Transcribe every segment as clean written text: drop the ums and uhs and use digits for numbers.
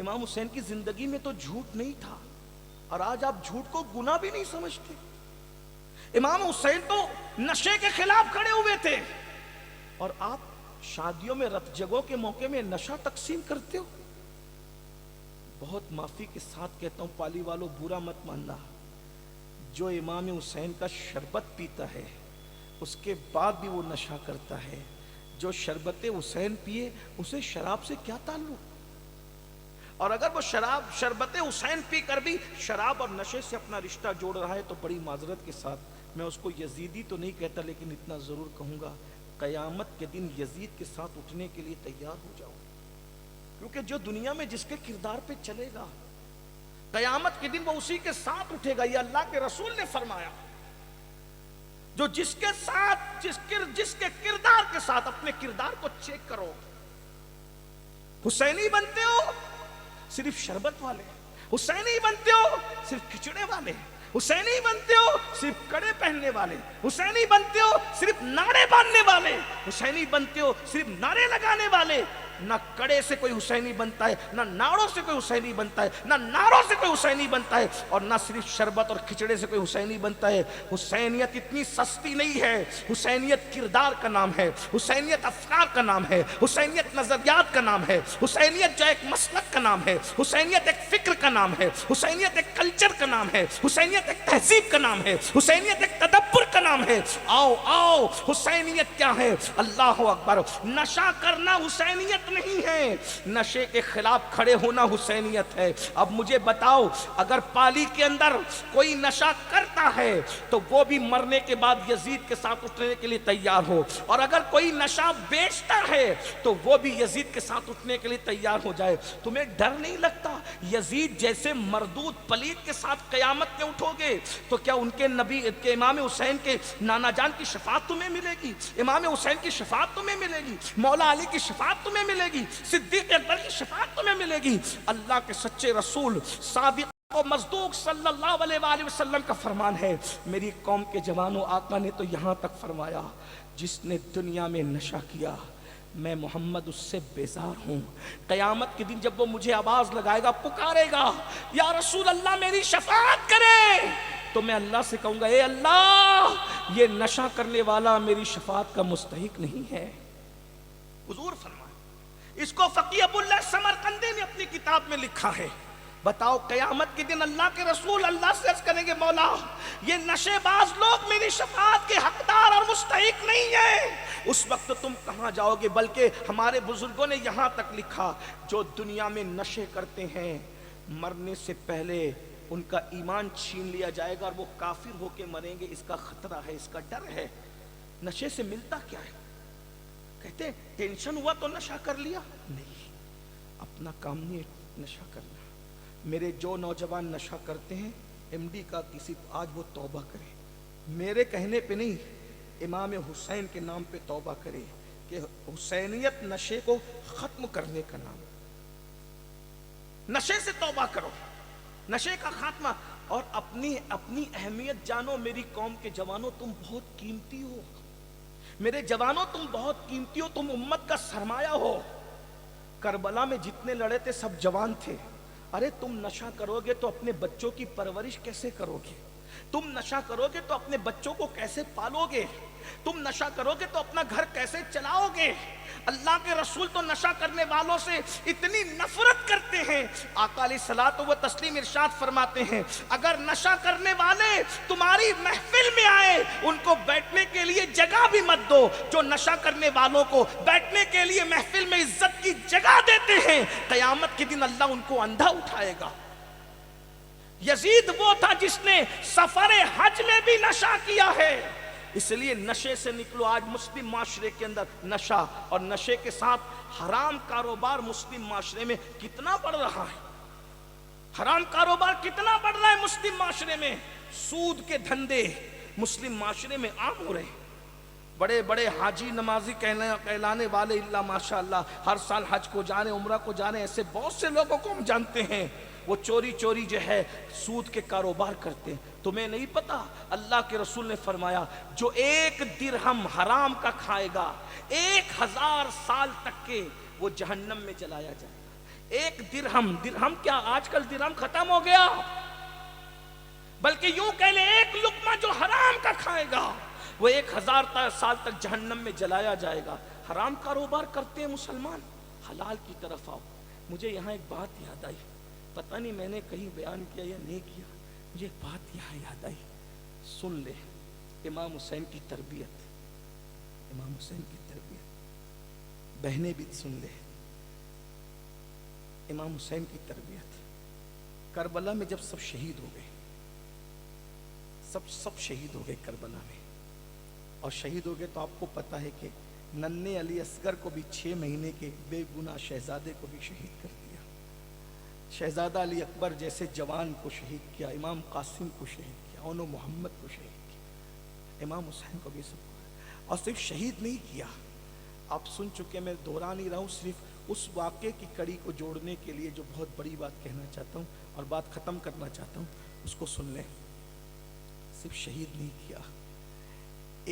امام حسین کی زندگی میں تو جھوٹ نہیں تھا، اور آج آپ جھوٹ کو گناہ بھی نہیں سمجھتے۔ امام حسین تو نشے کے خلاف کھڑے ہوئے تھے، اور آپ شادیوں میں رت جگہوں کے موقع میں نشہ تقسیم کرتے ہو۔ بہت معافی کے ساتھ کہتا ہوں پالی والوں، برا مت ماننا، جو امام حسین کا شربت پیتا ہے اس کے بعد بھی وہ نشہ کرتا ہے۔ جو شربت حسین پیے اسے شراب سے کیا تعلق؟ اور اگر وہ شربت حسین پی کر بھی شراب اور نشے سے اپنا رشتہ جوڑ رہا ہے تو بڑی معذرت کے ساتھ میں اس کو یزیدی تو نہیں کہتا، لیکن اتنا ضرور کہوں گا، قیامت کے دن یزید کے ساتھ اٹھنے کے لیے تیار ہو جاؤ، کیونکہ جو دنیا میں جس کے کردار پہ چلے گا قیامت کے دن وہ اسی کے ساتھ اٹھے گا۔ یہ اللہ کے رسول نے فرمایا، جو جس کے ساتھ جس کے کردار کے ساتھ اپنے کردار کو چیک کرو۔ حسینی بنتے ہو صرف شربت والے، حسینی بنتے ہو صرف کھچڑے والے، حسینی بنتے ہو صرف کڑے پہننے والے، حسینی بنتے ہو صرف نعرے باندھنے والے، حسینی بنتے ہو صرف نعرے لگانے والے۔ نہ کڑے سے کوئی حسینی بنتا ہے، نہ نعروں سے کوئی حسینی بنتا ہے، نہ نعروں سے کوئی حسینی بنتا ہے، اور نہ صرف شربت اور کھچڑے سے کوئی حسینی بنتا ہے۔ حسینیت اتنی سستی نہیں ہے، حسینیت کردار کا نام ہے، حسینیت افکار کا نام ہے، حسینیت نظریات کا نام ہے، حسینیت جو ایک مسلک کا نام ہے، حسینیت ایک فکر کا نام ہے، حسینیت ایک کلچر کا نام ہے، حسینیت ایک تہذیب کا نام ہے، حسینیت ایک تدبر کا نام ہے۔ آؤ آؤ، حسینیت کیا ہے؟ اللہ اکبر۔ نشہ کرنا حسینیت نہیں ہے، نشے کے خلاف کھڑے ہونا حسینیت ہے۔ اب مجھے بتاؤ، اگر پالی کے اندر کوئی نشہ کرتا ہے تو وہ بھی مرنے کے بعد یزید کے ساتھ اٹھنے کے لیے تیار ہو، اور اگر کوئی نشہ بیچتا ہے تو وہ بھی یزید کے ساتھ اٹھنے کے لیے تیار ہو جائے۔ تمہیں ڈر نہیں لگتا یزید جیسے مردود پلید کے ساتھ قیامت میں اٹھو گے تو کیا ان کے نبی کے امام حسین کے نانا جان کی شفاعت تمہیں ملے گی؟ امام حسین کی شفاعت تمہیں ملے گی؟ مولا علی کی شفاعت تمہیں ملے گی؟ صدیق اکبر کی شفاعت تمہیں ملے گی؟ اللہ کے سچے رسول صادق و مصدوق صلی اللہ علیہ وآلہ وسلم کا فرمان ہے، میری قوم کے جوانوں، آقا نے تو یہاں تک فرمایا، جس نے دنیا میں نشہ کیا میں محمد اس سے بیزار ہوں۔ قیامت کے دن جب وہ مجھے آواز لگائے گا، پکارے گا، یا رسول اللہ میری شفاعت کرے، تو میں اللہ سے کہوں گا، اے اللہ، یہ نشہ کرنے والا میری شفاعت کا مستحق نہیں ہے۔ حضور فرمائے، اس کو فقیہ ابو اللہ سمرقندی نے اپنی کتاب میں لکھا ہے۔ بتاؤ قیامت کے دن اللہ کے رسول اللہ سے عرض کریں گے، مولا یہ نشے باز لوگ میری شفاعت کے حقدار اور مستحق نہیں ہیں، اس وقت تم کہاں جاؤ گے؟ بلکہ ہمارے بزرگوں نے یہاں تک لکھا، جو دنیا میں نشے کرتے ہیں مرنے سے پہلے ان کا ایمان چھین لیا جائے گا اور وہ کافر ہو کے مریں گے، اس کا خطرہ ہے، اس کا ڈر ہے۔ نشے سے ملتا کیا ہے؟ کہتے ہیں ٹینشن ہوا تو نشہ کر لیا، نہیں، اپنا کام نہیں نشہ کرنا۔ میرے جو نوجوان نشہ کرتے ہیں، ایم ڈی کا کسی آج وہ توبہ کرے، میرے کہنے پہ نہیں، امام حسین کے نام پہ توبہ کرے کہ حسینیت نشے کو ختم کرنے کا نام۔ نشے سے توبہ کرو، نشے کا خاتمہ، اور اپنی اہمیت جانو۔ میری قوم کے جوانوں، تم بہت قیمتی ہو، میرے جوانوں تم بہت قیمتی ہو، تم امت کا سرمایہ ہو۔ کربلا میں جتنے لڑے تھے سب جوان تھے۔ ارے تم نشہ کرو گے تو اپنے بچوں کی پرورش کیسے کرو گے؟ تم نشہ کرو گے تو اپنے بچوں کو کیسے پالو گے؟ تم نشہ کرو گے تو اپنا گھر کیسے چلاؤ گے؟ اللہ کے رسول تو نشہ کرنے والوں سے اتنی نفرت کرتے ہیں، آقا علیہ الصلوۃ والتسلیم ارشاد فرماتے ہیں، اگر نشہ کرنے والے تمہاری محفل میں آئے ان کو بیٹھنے کے لیے جگہ بھی مت دو۔ جو نشہ کرنے والوں کو بیٹھنے کے لیے محفل میں عزت کی جگہ دیتے ہیں، قیامت کے دن اللہ ان کو اندھا اٹھائے گا۔ یزید وہ تھا جس نے سفر حج میں بھی نشہ کیا ہے، اس لیے نشے سے نکلو۔ آج مسلم معاشرے کے اندر نشہ اور نشے کے ساتھ حرام کاروبار مسلم معاشرے میں کتنا بڑھ رہا ہے، حرام کاروبار کتنا بڑھ رہا ہے مسلم معاشرے میں۔ سود کے دھندے مسلم معاشرے میں عام ہو رہے ہیں۔ بڑے بڑے حاجی نمازی کہلانے والے، اللہ ماشاء اللہ، ہر سال حج کو جانے، عمرہ کو جانے، ایسے بہت سے لوگوں کو ہم جانتے ہیں، وہ چوری چوری جو ہے سود کے کاروبار کرتے ہیں۔ تمہیں نہیں پتا اللہ کے رسول نے فرمایا، جو 1 درہم حرام کا کھائے گا 1000 سال تک کے وہ جہنم میں جلایا جائے گا۔ ایک درہم، درہم کیا آج کل درہم ختم ہو گیا، بلکہ یوں کہہ لیں ایک لقمہ جو حرام کا کھائے گا وہ 1000 سال تک جہنم میں جلایا جائے گا۔ حرام کاروبار کرتے ہیں مسلمان، حلال کی طرف آؤ۔ مجھے یہاں ایک بات یاد آئی، پتہ نہیں میں نے کہیں بیان کیا یا نہیں کیا، مجھے ایک بات یہاں یاد آئی، سن لے۔ امام حسین کی تربیت، امام حسین کی تربیت، بہنیں بھی سن لے، امام حسین کی تربیت۔ کربلا میں جب سب شہید ہو گئے، سب شہید ہو گئے کربلا میں، اور شہید ہو گئے تو آپ کو پتہ ہے کہ ننھے علی اصغر کو بھی 6 مہینے کے بے گناہ شہزادے کو بھی شہید کر دیا، شہزادہ علی اکبر جیسے جوان کو شہید کیا، امام قاسم کو شہید کیا، اونو محمد کو شہید کیا، امام حسین کو بھی سب کو، اور صرف شہید نہیں کیا۔ آپ سن چکے، میں دہرا نہیں رہا ہوں، صرف اس واقعے کی کڑی کو جوڑنے کے لیے جو بہت بڑی بات کہنا چاہتا ہوں اور بات ختم کرنا چاہتا ہوں، اس کو سن لیں۔ صرف شہید نہیں کیا،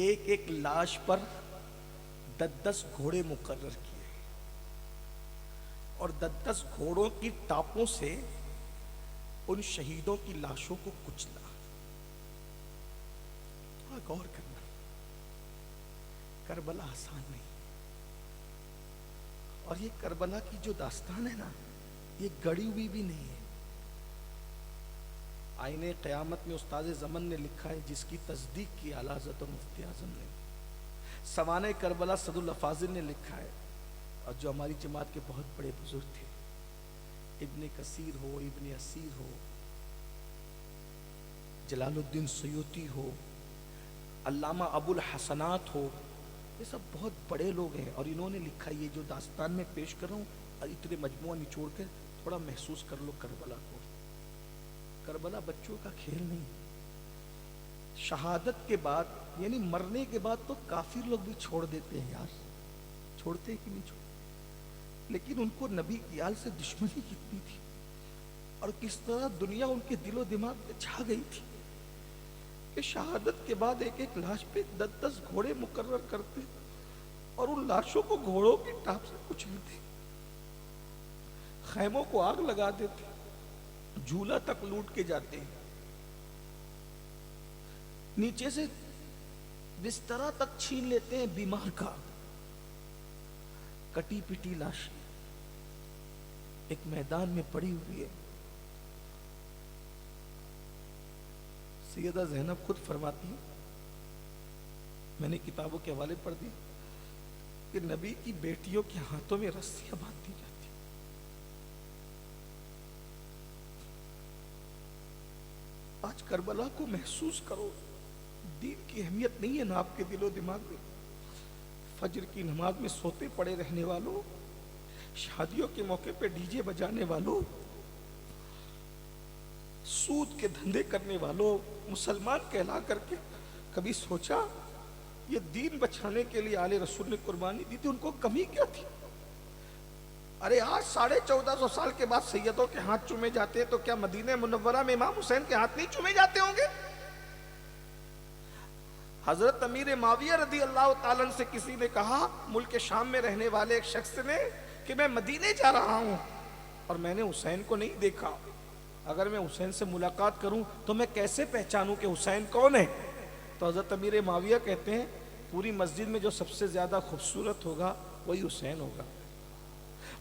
ایک ایک لاش پر 10 گھوڑے مقرر کیے، اور 10 گھوڑوں کی ٹاپوں سے ان شہیدوں کی لاشوں کو کچلا۔ غور کرنا، کربلا آسان نہیں، اور یہ کربلا کی جو داستان ہے نا، یہ گڑی ہوئی بھی نہیں ہے۔ آئین قیامت میں استاد زمن نے لکھا ہے، جس کی تصدیق کی اعلیٰ حضرت اور مفتی اعظم نے۔ سوانح کربلا صد الافاضل نے لکھا ہے، اور جو ہماری جماعت کے بہت بڑے بزرگ تھے، ابن کثیر ہو، ابن اسیر ہو، جلال الدین سیوطی ہو، علامہ ابو الحسنات ہو، یہ سب بہت بڑے لوگ ہیں، اور انہوں نے لکھا یہ جو داستان میں پیش کر رہا ہوں، اور اتنے مجموعہ نچوڑ کے تھوڑا محسوس کر لو کربلا کو۔ کربلا بچوں کا کھیل نہیں، شہادت کے بعد یعنی مرنے کے بعد تو کافر لوگ بھی چھوڑ دیتے ہیں یار، چھوڑتے کہ نہیں چھوڑتے، لیکن ان کو نبی کی آل سے دشمنی کتنی تھی، اور کس طرح دنیا ان کے دل و دماغ میں چھا گئی تھی کہ شہادت کے بعد ایک ایک لاش پہ 10 گھوڑے مقرر کرتے، اور ان لاشوں کو گھوڑوں کی ٹاپ سے کچلتے، خیموں کو آگ لگا دیتے، جھولا تک لوٹ کے جاتے ہیں، نیچے سے بسترا تک چھین لیتے ہیں بیمار کا، کٹی پٹی لاش ایک میدان میں پڑی ہوئی ہے۔ سیدہ زینب خود فرماتی ہے، میں نے کتابوں کے حوالے پڑھ دی کہ نبی کی بیٹیوں کے ہاتھوں میں رسیاں باندھ دی جاتی۔ آج کربلا کو محسوس کرو، دین کی اہمیت نہیں ہے نا آپ کے دل و دماغ میں؟ فجر کی نماز میں سوتے پڑے رہنے والوں، شادیوں کے موقع پہ ڈی جے بجانے والوں، سود کے دھندے کرنے والوں، مسلمان کہلا کر کے کبھی سوچا یہ دین بچانے کے لیے آل رسول نے قربانی دی تھی، ان کو کمی کیا تھی؟ ارے آج 1450 سال کے بعد سیدوں کے ہاتھ چومے جاتے ہیں، تو کیا مدینہ منورہ میں امام حسین کے ہاتھ نہیں چومے جاتے ہوں گے؟ حضرت امیر معاویہ رضی اللہ تعالیٰ عنہ سے کسی نے کہا، ملک شام میں رہنے والے ایک شخص نے، کہ میں مدینے جا رہا ہوں اور میں نے حسین کو نہیں دیکھا، اگر میں حسین سے ملاقات کروں تو میں کیسے پہچانوں کہ حسین کون ہے؟ تو حضرت امیر معاویہ کہتے ہیں، پوری مسجد میں جو سب سے زیادہ خوبصورت ہوگا وہی حسین ہوگا،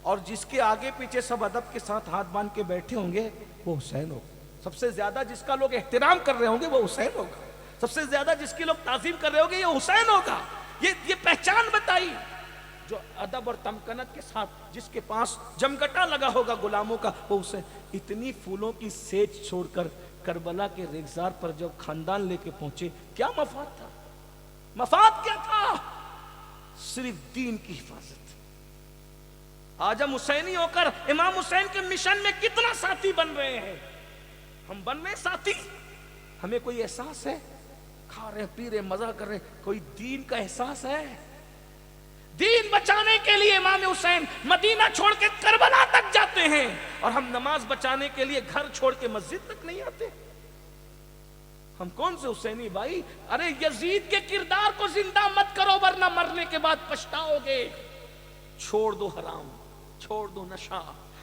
اور جس کے آگے پیچھے سب ادب کے ساتھ ہاتھ باندھ کے بیٹھے ہوں گے وہ حسین ہوگا، سب سے زیادہ جس کا لوگ احترام کر رہے ہوں گے وہ حسین ہوگا، سب سے زیادہ جس کی لوگ تعظیم کر رہے ہوں گے یہ حسین ہوگا۔ یہ پہچان بتائی، جو ادب اور تمکنت کے ساتھ جس کے پاس جمگٹا لگا ہوگا غلاموں کا وہ حسین۔ اتنی پھولوں کی سیج چھوڑ کر کربلا کے ریگزار پر جب خاندان لے کے پہنچے، کیا مفاد تھا؟ مفاد کیا تھا؟ صرف دین کی حفاظت۔ آج ہم حسینی ہو کر امام حسین کے مشن میں کتنا ساتھی بن رہے ہیں؟ ہم بن رہے ساتھی؟ ہمیں کوئی احساس ہے؟ کھا رہے پی رہے مزہ کر رہے، کوئی دین کا احساس ہے؟ دین بچانے کے لیے امام حسین مدینہ چھوڑ کے کربلا تک جاتے ہیں، اور ہم نماز بچانے کے لیے گھر چھوڑ کے مسجد تک نہیں آتے۔ ہم کون سے حسینی بھائی؟ ارے یزید کے کردار کو زندہ مت کرو ورنہ مرنے کے بعد پچھتاؤ گے۔ چھوڑ دو حرام، چھوڑ دو نشہ،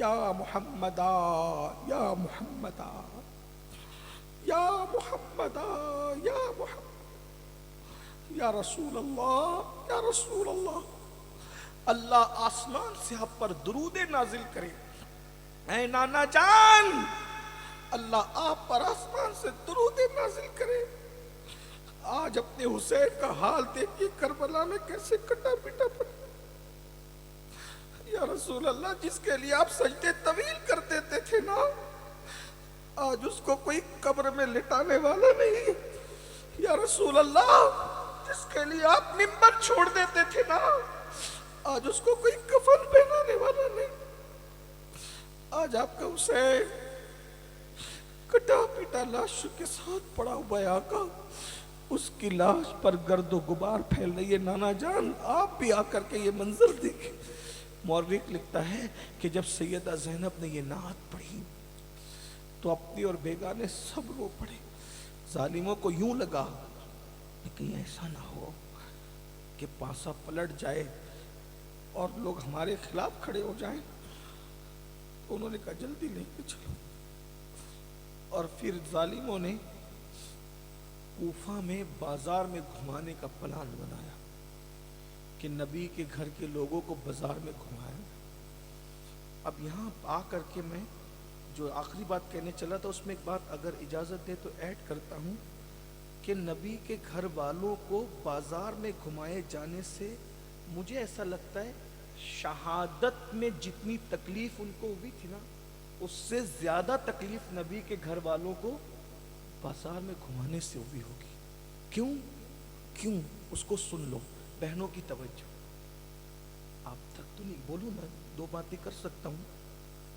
یا محمدا یا محمدا یا محمدا یا محمد یا رسول اللہ یا رسول اللہ۔ اللہ آسمان سے آپ پر درود نازل کرے۔ اے نانا جان، اللہ آپ پر آسمان سے درود نازل کرے۔ آج اپنے حسین کا حال دیکھیے، کربلا میں کیسے کٹا پٹا پڑا۔ یا رسول اللہ، جس کے لیے آپ سجدے طویل کر دیتے تھے نا، آج اس کو کوئی قبر میں لٹانے والا نہیں۔ یا رسول اللہ، جس کے لیے آپ منبر چھوڑ دیتے تھے نا، آج اس کو کوئی کفن پہنانے والا نہیں۔ آج آپ کا حسین کٹا پیٹا لاش کے ساتھ پڑا ہوا ہے آقا، اس کی لاش پر گرد و غبار پھیل رہی ہے۔ نانا جان، آپ بھی آ کر کے یہ منظر دیکھیں۔ مورخ لکھتا ہے کہ جب سیدہ زینب نے یہ نعت پڑھی تو اپنی اور بیگانے سب رو پڑے۔ ظالموں کو یوں لگا کہ کہیں ایسا نہ ہو کہ پاسا پلٹ جائے اور لوگ ہمارے خلاف کھڑے ہو جائیں۔ تو انہوں نے کہا جلدی لے کے چلو، اور پھر ظالموں نے کوفہ میں بازار میں گھمانے کا پلان بنایا کہ نبی کے گھر کے لوگوں کو بازار میں گھمائیں۔ اب یہاں آ کر کے میں جو آخری بات کہنے چلا تھا اس میں ایک بات اگر اجازت دے تو ایڈ کرتا ہوں کہ نبی کے گھر والوں کو بازار میں گھمائے جانے سے مجھے ایسا لگتا ہے شہادت میں جتنی تکلیف ان کو ہوئی تھی نا، اس سے زیادہ تکلیف نبی کے گھر والوں کو بازار میں گھمانے سے ہوئی ہوگی۔ کیوں اس کو سن لو بہنوں کی توجہ۔ آپ تک تو نہیں بولوں نا، دو باتیں کر سکتا ہوں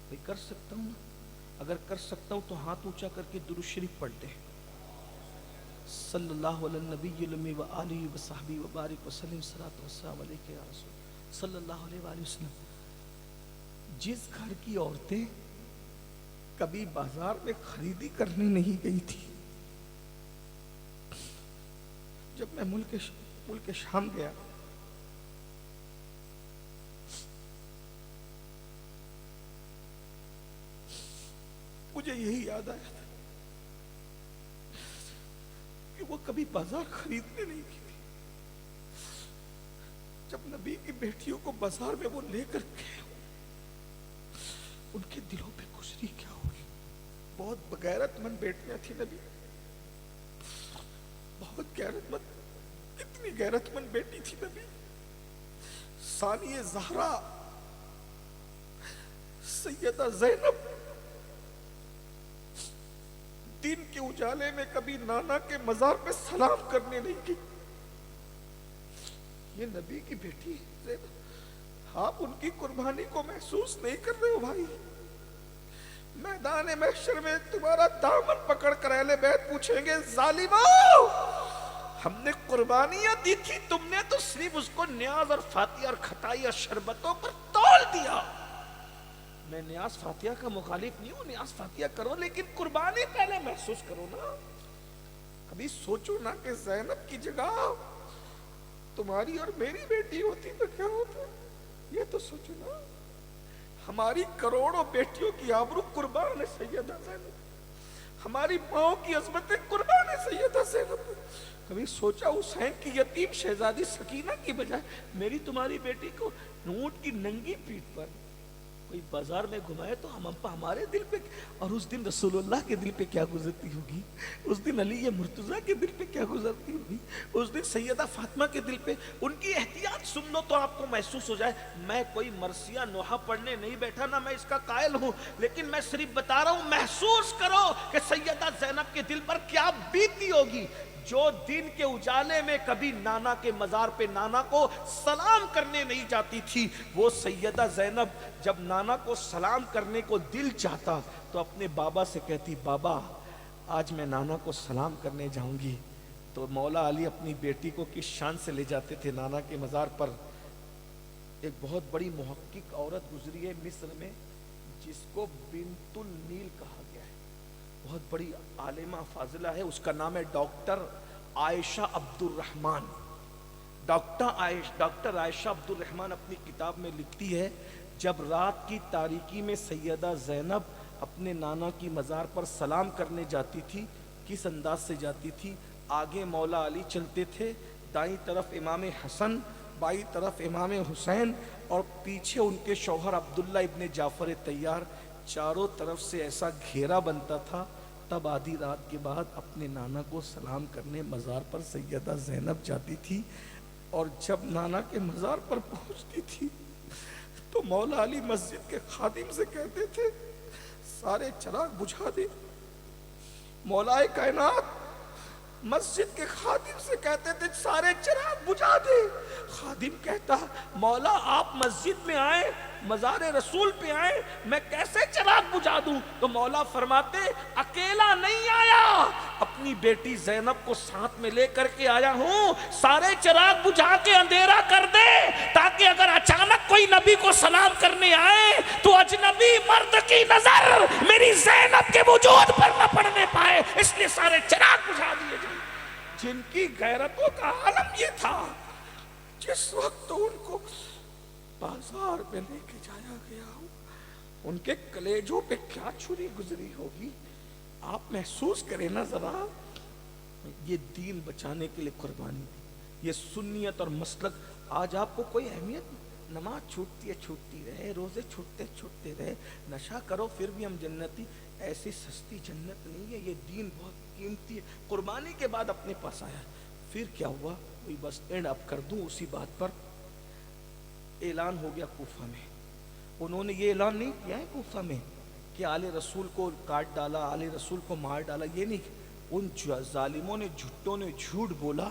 بھائی، کر سکتا ہوں نا؟ اگر کر سکتا ہوں تو ہاتھ اونچا کر کے درود شریف پڑھتے ہیں۔ صلی اللہ علیہ نبی المی و آلہ و صحبہ و بارک وسلم، صلاۃ و السلام علیک یا رسول صلی اللہ علیہ وآلہ وسلم۔ جس گھر کی عورتیں کبھی بازار میں خریدی کرنے نہیں گئی تھی، جب میں ملک شام گیا مجھے یہی یاد آیا تھا کہ وہ کبھی بازار خریدنے نہیں گئی تھی۔ جب نبی کی بیٹیوں کو بازار میں وہ لے کر گئے، ان کے دلوں پہ گزری کیا ہوگی۔ بہت بغیرت مند بیٹیاں تھی نبی، بہت غیرت مند، اتنی غیرت مند بیٹی تھی نبی، ثانیہ زہرا سیدہ زینب، دن کے اجالے میں کبھی نانا کے مزار پہ سلام کرنے نہیں گئی۔ یہ نبی کی بیٹی زینب، آپ ان کی قربانی کو محسوس نہیں کر رہے ہو بھائی؟ میدان محشر میں تمہارا دامن پکڑ کر اہل بیت پوچھیں گے، ظالموں، ہم نے قربانیاں دی تھی، تم نے تو صرف اس کو نیاز اور فاتحہ اور کھٹائی اور شربتوں پر تول دیا۔ میں نیاز فاتحہ کا مخالف نہیں ہوں، نیاز فاتحہ کرو، لیکن قربانی پہلے محسوس کرو نا۔ کبھی سوچو نا کہ زینب کی جگہ تمہاری اور میری بیٹی ہوتی تو کیا ہوتا؟ یہ تو سوچو نا۔ ہماری کروڑوں بیٹیوں کی آبرو قربان ہے سیدہ زینب، ہماری ماؤں کی عظمتیں قربان ہے سیدہ زینب۔ کبھی سوچا حسین کی یتیم شہزادی سکینہ کی بجائے میری تمہاری بیٹی کو اونٹ کی ننگی پیٹھ پر کوئی بازار میں گھمائے تو ہمارے دل پہ، اور اس دن رسول اللہ کے دل پہ کیا گزرتی ہوگی، اس دن علی مرتضیٰ کے دل پہ کیا گزرتی ہوگی، اس دن سیدہ فاطمہ کے دل پہ۔ ان کی احتیاط سن لو تو آپ کو محسوس ہو جائے۔ میں کوئی مرثیہ نوحہ پڑھنے نہیں بیٹھا، نہ میں اس کا قائل ہوں، لیکن میں صرف بتا رہا ہوں محسوس کرو کہ سیدہ زینب کے دل پر کیا بیتی ہوگی، جو دن کے اجالے میں کبھی نانا کے مزار پہ نانا کو سلام کرنے نہیں جاتی تھی۔ وہ سیدہ زینب جب نانا کو سلام کرنے کو دل چاہتا تو اپنے بابا سے کہتی، بابا آج میں نانا کو سلام کرنے جاؤں گی۔ تو مولا علی اپنی بیٹی کو کس شان سے لے جاتے تھے نانا کے مزار پر۔ ایک بہت بڑی محقق عورت گزری ہے مصر میں جس کو بنت النیل کہا گیا ہے، بہت بڑی عالمہ فاضلہ ہے، اس کا نام ہے ڈاکٹر عائشہ عبد الرحمن۔ ڈاکٹر عائشہ عبد الرحمن اپنی کتاب میں لکھتی ہے، جب رات کی تاریکی میں سیدہ زینب اپنے نانا کی مزار پر سلام کرنے جاتی تھی، کس انداز سے جاتی تھی؟ آگے مولا علی چلتے تھے، دائیں طرف امام حسن، بائیں طرف امام حسین، اور پیچھے ان کے شوہر عبداللہ ابن جعفر طیار۔ چاروں طرف سے ایسا گھیرا بنتا تھا۔ تب آدھی رات کے بعد اپنے نانا کو سلام کرنے مزار پر سیدہ زینب جاتی تھی، اور جب نانا کے مزار پر پہنچتی تھی تو مولا علی مسجد کے خادم سے کہتے تھے سارے چراغ بجھا دے۔ مولا کائنات مسجد کے خادم سے کہتے تھے سارے چراغ بجھا دے۔ خادم کہتا مولا آپ مسجد میں آئے، مزار رسول پہ آئے، میں کیسے چراغ بجھا دوں؟ تو مولا فرماتے اکیلا نہیں آیا، اپنی بیٹی زینب کو ساتھ میں لے کر کے آیا ہوں، سارے چراغ بجھا کے اندھیرا کر دے، تاکہ اگر اچانک کوئی نبی کو سلام کرنے آئے تو اجنبی مرد کی نظر میری زینب کے وجود پر نہ پڑنے پائے، اس لیے سارے چراغ بجھا دیے جائیں۔ جن کی غیرتوں کا عالم یہ تھا، جس وقت ان کو بازار میں لے کے جایا گیا ہو، ان کے کلیجوں پہ کیا چھری گزری ہوگی، آپ محسوس کریں نا ذرا۔ یہ دین بچانے کے لیے قربانی دی، یہ سنیت اور مسلک۔ آج آپ کو کوئی اہمیت نہیں، نماز چھوٹتی ہے چھوٹتی رہے، روزے چھوٹتے چھوٹتے رہے، نشہ کرو پھر بھی ہم جنتی، ایسی سستی جنت نہیں ہے، یہ دین بہت قیمتی ہے۔ قربانی کے بعد اپنے پاس آیا، پھر کیا ہوا؟ وہی بس اینڈ اپ کر دوں اسی بات پر۔ اعلان ہو گیا کوفہ میں، انہوں نے یہ اعلان نہیں کیا ہے کوفہ میں کہ آل رسول کو کاٹ ڈالا، آل رسول کو مار ڈالا، یہ نہیں۔ ان ظالموں نے، جھٹوں نے جھوٹ بولا،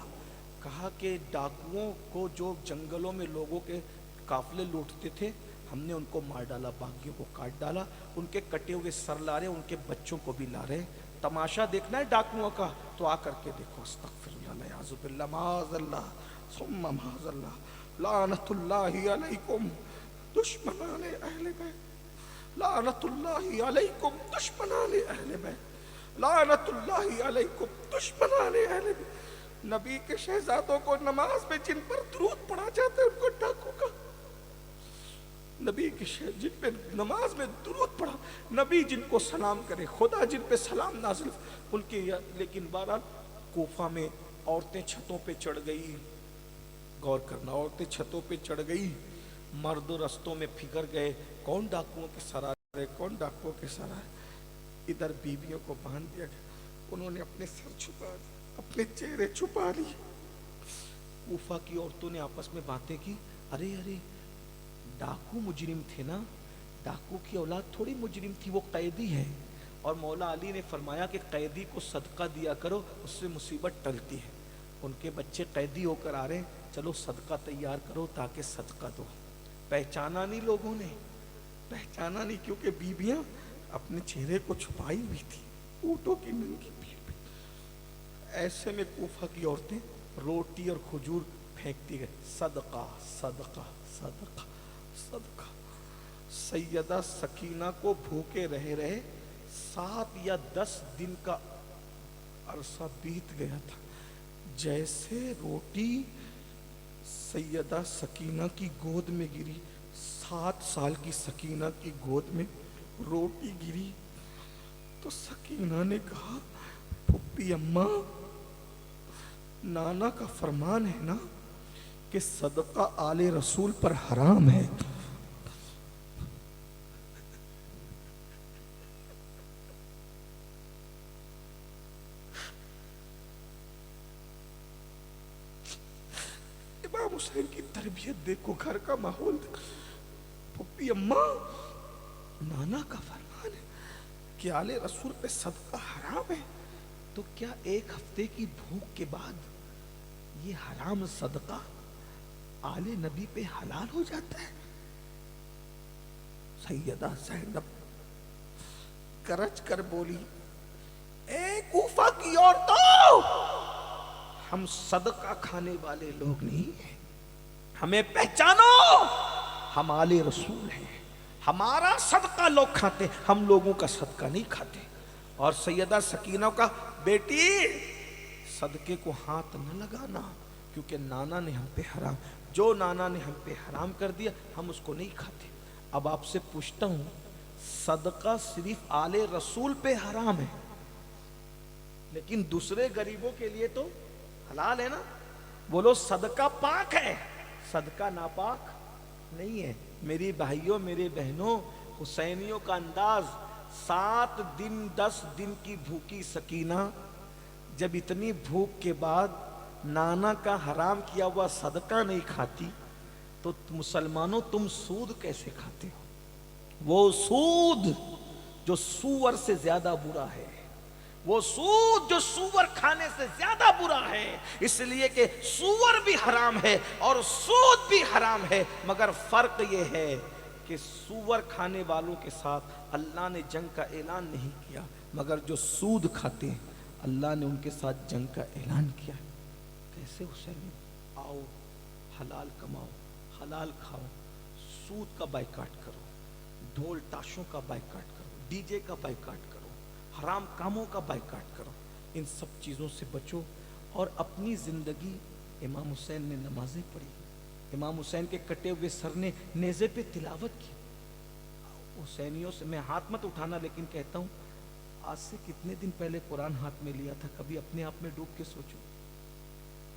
کہا کہ ڈاکوؤں کو جو جنگلوں میں لوگوں کے قافلے لوٹتے تھے ہم نے ان کو مار ڈالا، باغیوں کو کاٹ ڈالا، ان کے کٹے ہوئے سر لا رہے، ان کے بچوں کو بھی لا رہے۔ تماشا دیکھنا ہے ڈاکوؤں کا تو آ کر کے دیکھو۔ استغفر اللہ، نعوذ باللہ، معاذ اللہ، ثم معاذ اللہ، لعنت اللہ علیکم دشمنان اہل بیت، لعنت اللہ علیکم دشمنان اہل بیت، لعنت اللہ علیکم دشمنان اہل بیت۔ نبی کے شہزادوں کو نماز میں جن پر درود پڑھا جاتا ہے ان کو ڈاکو کا، نبی کے جن پہ نماز میں درود پڑھا، نبی جن کو سلام کرے، خدا جن پہ سلام نازل ان کے۔ لیکن بہرحال کوفہ میں عورتیں چھتوں پہ چڑھ گئی، غور کرنا، عورتیں چھتوں پہ چڑھ گئی، مرد رستوں میں پھکر گئے، کون ڈاکوؤں کے سر آ رہے، کون ڈاکوؤں کے سر آ رہے۔ ادھر بیویوں کو باندھ دیا گیا، انہوں نے اپنے سر چھپا دیے، اپنے چہرے چھپا لیے۔ کوفہ کی عورتوں نے آپس میں باتیں کی، ارے ارے ڈاکو مجرم تھے نا، ڈاکو کی اولاد تھوڑی مجرم تھی، وہ قیدی ہے، اور مولا علی نے فرمایا کہ قیدی کو صدقہ دیا کرو، اس سے مصیبت ٹلتی ہے۔ ان کے بچے قیدی ہو کر آ رہے ہیں، چلو صدقہ تیار کرو تاکہ صدقہ دو۔ پہچانا نہیں لوگوں نے، پہچانا نہیں، کیونکہ بیویاں اپنے چہرے کو چھپائی ہوئی تھی، اونٹوں کی ننگی پیٹھ پہ۔ ایسے میں کوفہ کی عورتیں روٹی اور کھجور پھینکتی گئے، صدقہ صدقہ صدقہ صدقہ۔ سیدہ سکینہ کو بھوکے رہے 7 یا 10 دن کا عرصہ بیت گیا تھا۔ جیسے روٹی سیدہ سکینہ کی گود میں گری، 7 سال کی سکینہ کی گود میں روٹی گری، تو سکینہ نے کہا پھپھی اماں، نانا کا فرمان ہے نا کہ صدقہ آل رسول پر حرام ہے۔ امام حسین کی تربیت دیکھو، گھر کا ماحول دیکھو۔ پھپھی اماں، نانا کا فرمان ہے کہ آل رسول پہ صدقہ حرام ہے، تو کیا 1 ہفتے کی بھوک کے بعد یہ حرام صدقہ آل نبی پہ حلال ہو جاتا ہے؟ سیدہ زینب گرج کر بولی، اے کوفہ کی عورتوں، ہم صدقہ کھانے والے لوگ نہیں ہیں، ہمیں پہچانو، ہم آل رسول ہیں، ہمارا صدقہ لوگ کھاتے، ہم لوگوں کا صدقہ نہیں کھاتے۔ اور سیدہ سکینہ کا بیٹی صدقے کو ہاتھ نہ لگانا، کیونکہ نانا نے ہم پہ حرام، جو نانا نے ہم پہ حرام کر دیا ہم اس کو نہیں کھاتے۔ اب آپ سے پوچھتا ہوں صدقہ صرف آل رسول پہ حرام ہے لیکن دوسرے غریبوں کے لیے تو حلال ہے نا؟ بولو صدقہ پاک ہے، صدقہ ناپاک نہیں ہے۔ میری بھائیوں میرے بہنوں، حسینیوں کا انداز 7 دن 10 دن کی بھوکی سکینہ جب اتنی بھوک کے بعد نانا کا حرام کیا ہوا صدقہ نہیں کھاتی تو مسلمانوں تم سود کیسے کھاتے ہو؟ وہ سود جو سور سے زیادہ برا ہے، وہ سود جو سور کھانے سے زیادہ برا ہے، اس لیے کہ سور بھی حرام ہے اور سود بھی حرام ہے، مگر فرق یہ ہے کہ سور کھانے والوں کے ساتھ اللہ نے جنگ کا اعلان نہیں کیا، مگر جو سود کھاتے ہیں اللہ نے ان کے ساتھ جنگ کا اعلان کیا۔ کیسے حسین؟ آؤ حلال کماؤ، حلال کھاؤ، سود کا بائیکاٹ کرو، ڈھول تاشوں کا بائیکاٹ کرو، ڈی جے کا بائیکاٹ کرو، حرام کاموں کا بائیکاٹ کرو، ان سب چیزوں سے بچو۔ اور اپنی زندگی، امام حسین نے نمازیں پڑھی، امام حسین کے کٹے ہوئے سر نے نیزے پہ تلاوت کی۔ حسینیوں سے میں ہاتھ مت اٹھانا، لیکن کہتا ہوں آج سے کتنے دن پہلے قرآن ہاتھ میں لیا تھا؟ کبھی اپنے آپ میں ڈوب کے سوچو۔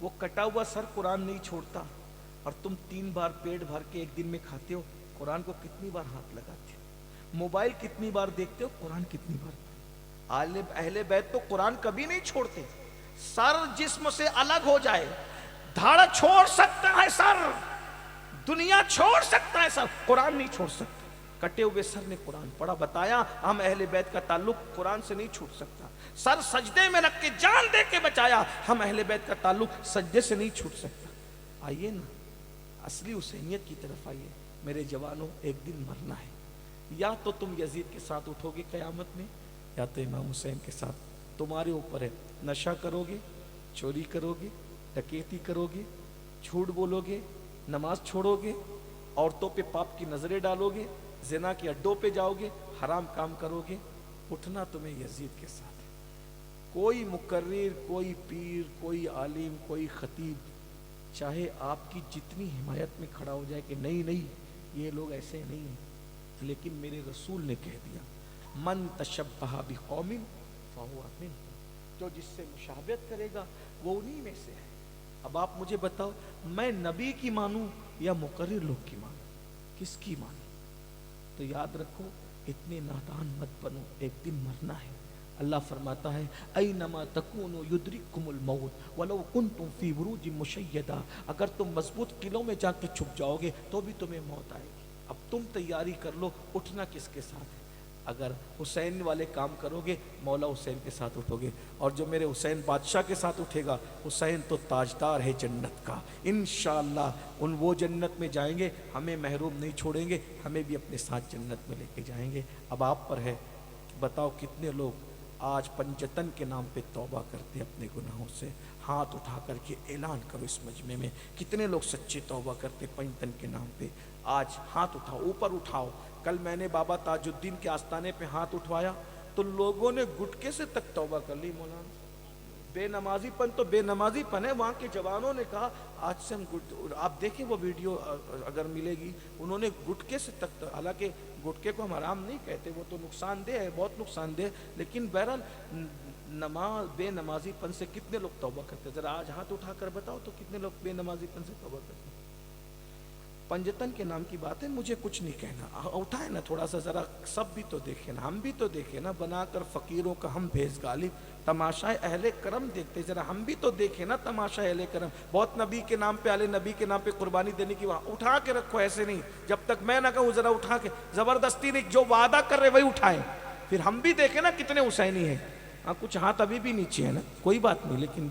وہ کٹا ہوا سر قرآن نہیں چھوڑتا، اور تم 3 بار پیٹ بھر کے ایک دن میں کھاتے ہو، قرآن کو کتنی بار ہاتھ لگاتے ہو؟ موبائل کتنی بار دیکھتے ہو؟ قرآن کتنی بار؟ اہل بیت تو قرآن کبھی نہیں چھوڑتے۔ سر جسم سے الگ ہو جائے، دھڑ چھوڑ سکتا ہے سر، دنیا چھوڑ سکتا ہے سر، قرآن نہیں چھوڑ سکتا۔ کٹے ہوئے سر نے قرآن پڑھا، بتایا ہم اہل بیت کا تعلق قرآن سے نہیں چھوٹ سکتا۔ سر سجدے میں رکھ کے جان دے کے بچایا، ہم اہل بیت کا تعلق سجدے سے نہیں چھوٹ سکتا۔ آئیے نا اصلی حسینیت کی طرف آئیے۔ میرے جوانوں، ایک دن مرنا ہے، یا تو تم یزید کے ساتھ اٹھو گے قیامت میں، یا تو امام حسین کے ساتھ۔ تمہارے اوپر ہے، نشہ کرو گے، چوری کرو گے، ڈکیتی کرو گے، جھوٹ بولو گے، نماز چھوڑو گے، عورتوں پہ پاپ کی نظریں ڈالو گے، زنا کے اڈوں پہ جاؤ گے، حرام کام کرو گے، اٹھنا تمہیں یزید کے ساتھ ہے۔ کوئی مقرر، کوئی پیر، کوئی عالم، کوئی خطیب چاہے آپ کی جتنی حمایت میں کھڑا ہو جائے کہ نہیں نہیں یہ لوگ ایسے نہیں ہیں، لیکن میرے رسول نے کہہ دیا من تشبہ بقوم فہو منہم، جو جس سے مشابہت کرے گا وہ انہی میں سے ہے۔ اب آپ مجھے بتاؤ میں نبی کی مانوں یا مقرر لوگ کی مانوں؟ کس کی مانوں؟ تو یاد رکھو اتنے نادان مت بنو، ایک دن مرنا ہے۔ اللہ فرماتا ہے اینما تکونوا یدرککم الموت ولو کنتم فی بروج مشیدہ، اگر تم مضبوط قلعوں میں جا کے چھپ جاؤ گے تو بھی تمہیں موت آئے گی۔ اب تم تیاری کر لو، اٹھنا کس کے ساتھ ہے؟ اگر حسین والے کام کرو گے مولا حسین کے ساتھ اٹھو گے، اور جو میرے حسین بادشاہ کے ساتھ اٹھے گا، حسین تو تاجدار ہے جنت کا، انشاءاللہ وہ جنت میں جائیں گے، ہمیں محروم نہیں چھوڑیں گے، ہمیں بھی اپنے ساتھ جنت میں لے کے جائیں گے۔ اب آپ پر ہے، بتاؤ کتنے لوگ آج پنجتن کے نام پہ توبہ کرتے اپنے گناہوں سے؟ ہاتھ اٹھا کر کے اعلان کرو اس مجمع میں، کتنے لوگ سچی توبہ کرتے پنجتن کے نام پہ؟ آج ہاتھ اٹھاؤ، اوپر اٹھاؤ۔ کل میں نے بابا تاج الدین کے آستانے پہ ہاتھ اٹھوایا تو لوگوں نے گٹکے سے تک توبہ کر لی۔ مولانا بے نمازی پن تو بے نمازی پن ہے، وہاں کے جوانوں نے کہا آج سے ہم آپ دیکھیں وہ ویڈیو اگر ملے گی، انہوں نے گٹکے سے تک، حالانکہ گٹکے کو ہم حرام نہیں کہتے، وہ تو نقصان دہ ہے، بہت نقصان دہ، لیکن بہرحال نماز بے نمازی پن سے کتنے لوگ توبہ کرتے؟ ذرا آج ہاتھ اٹھا کر بتاؤ تو کتنے لوگ بے نمازی پن سے توبہ کرتے؟ پنجتن کے نام کی بات ہے، مجھے کچھ نہیں کہنا، اٹھائے نا تھوڑا سا، ذرا سب بھی تو دیکھیں نا، ہم بھی تو دیکھیں نا، بنا کر فقیروں کا ہم بھیس غالب، تماشائے اہل کرم دیکھتے، ذرا ہم بھی تو دیکھیں نا تماشا اہل کرم۔ بہت نبی کے نام پہ، اہل نبی کے نام پہ قربانی دینے کی، وہاں اٹھا کے رکھو، ایسے نہیں، جب تک میں نہ کہوں ذرا اٹھا کے، زبردستی نہیں، جو وعدہ کر رہے وہی اٹھائیں، پھر ہم بھی دیکھیں نا کتنے حسینی ہیں۔ ہاں کچھ ہاتھ ابھی بھی نیچے ہے نا، کوئی بات نہیں، لیکن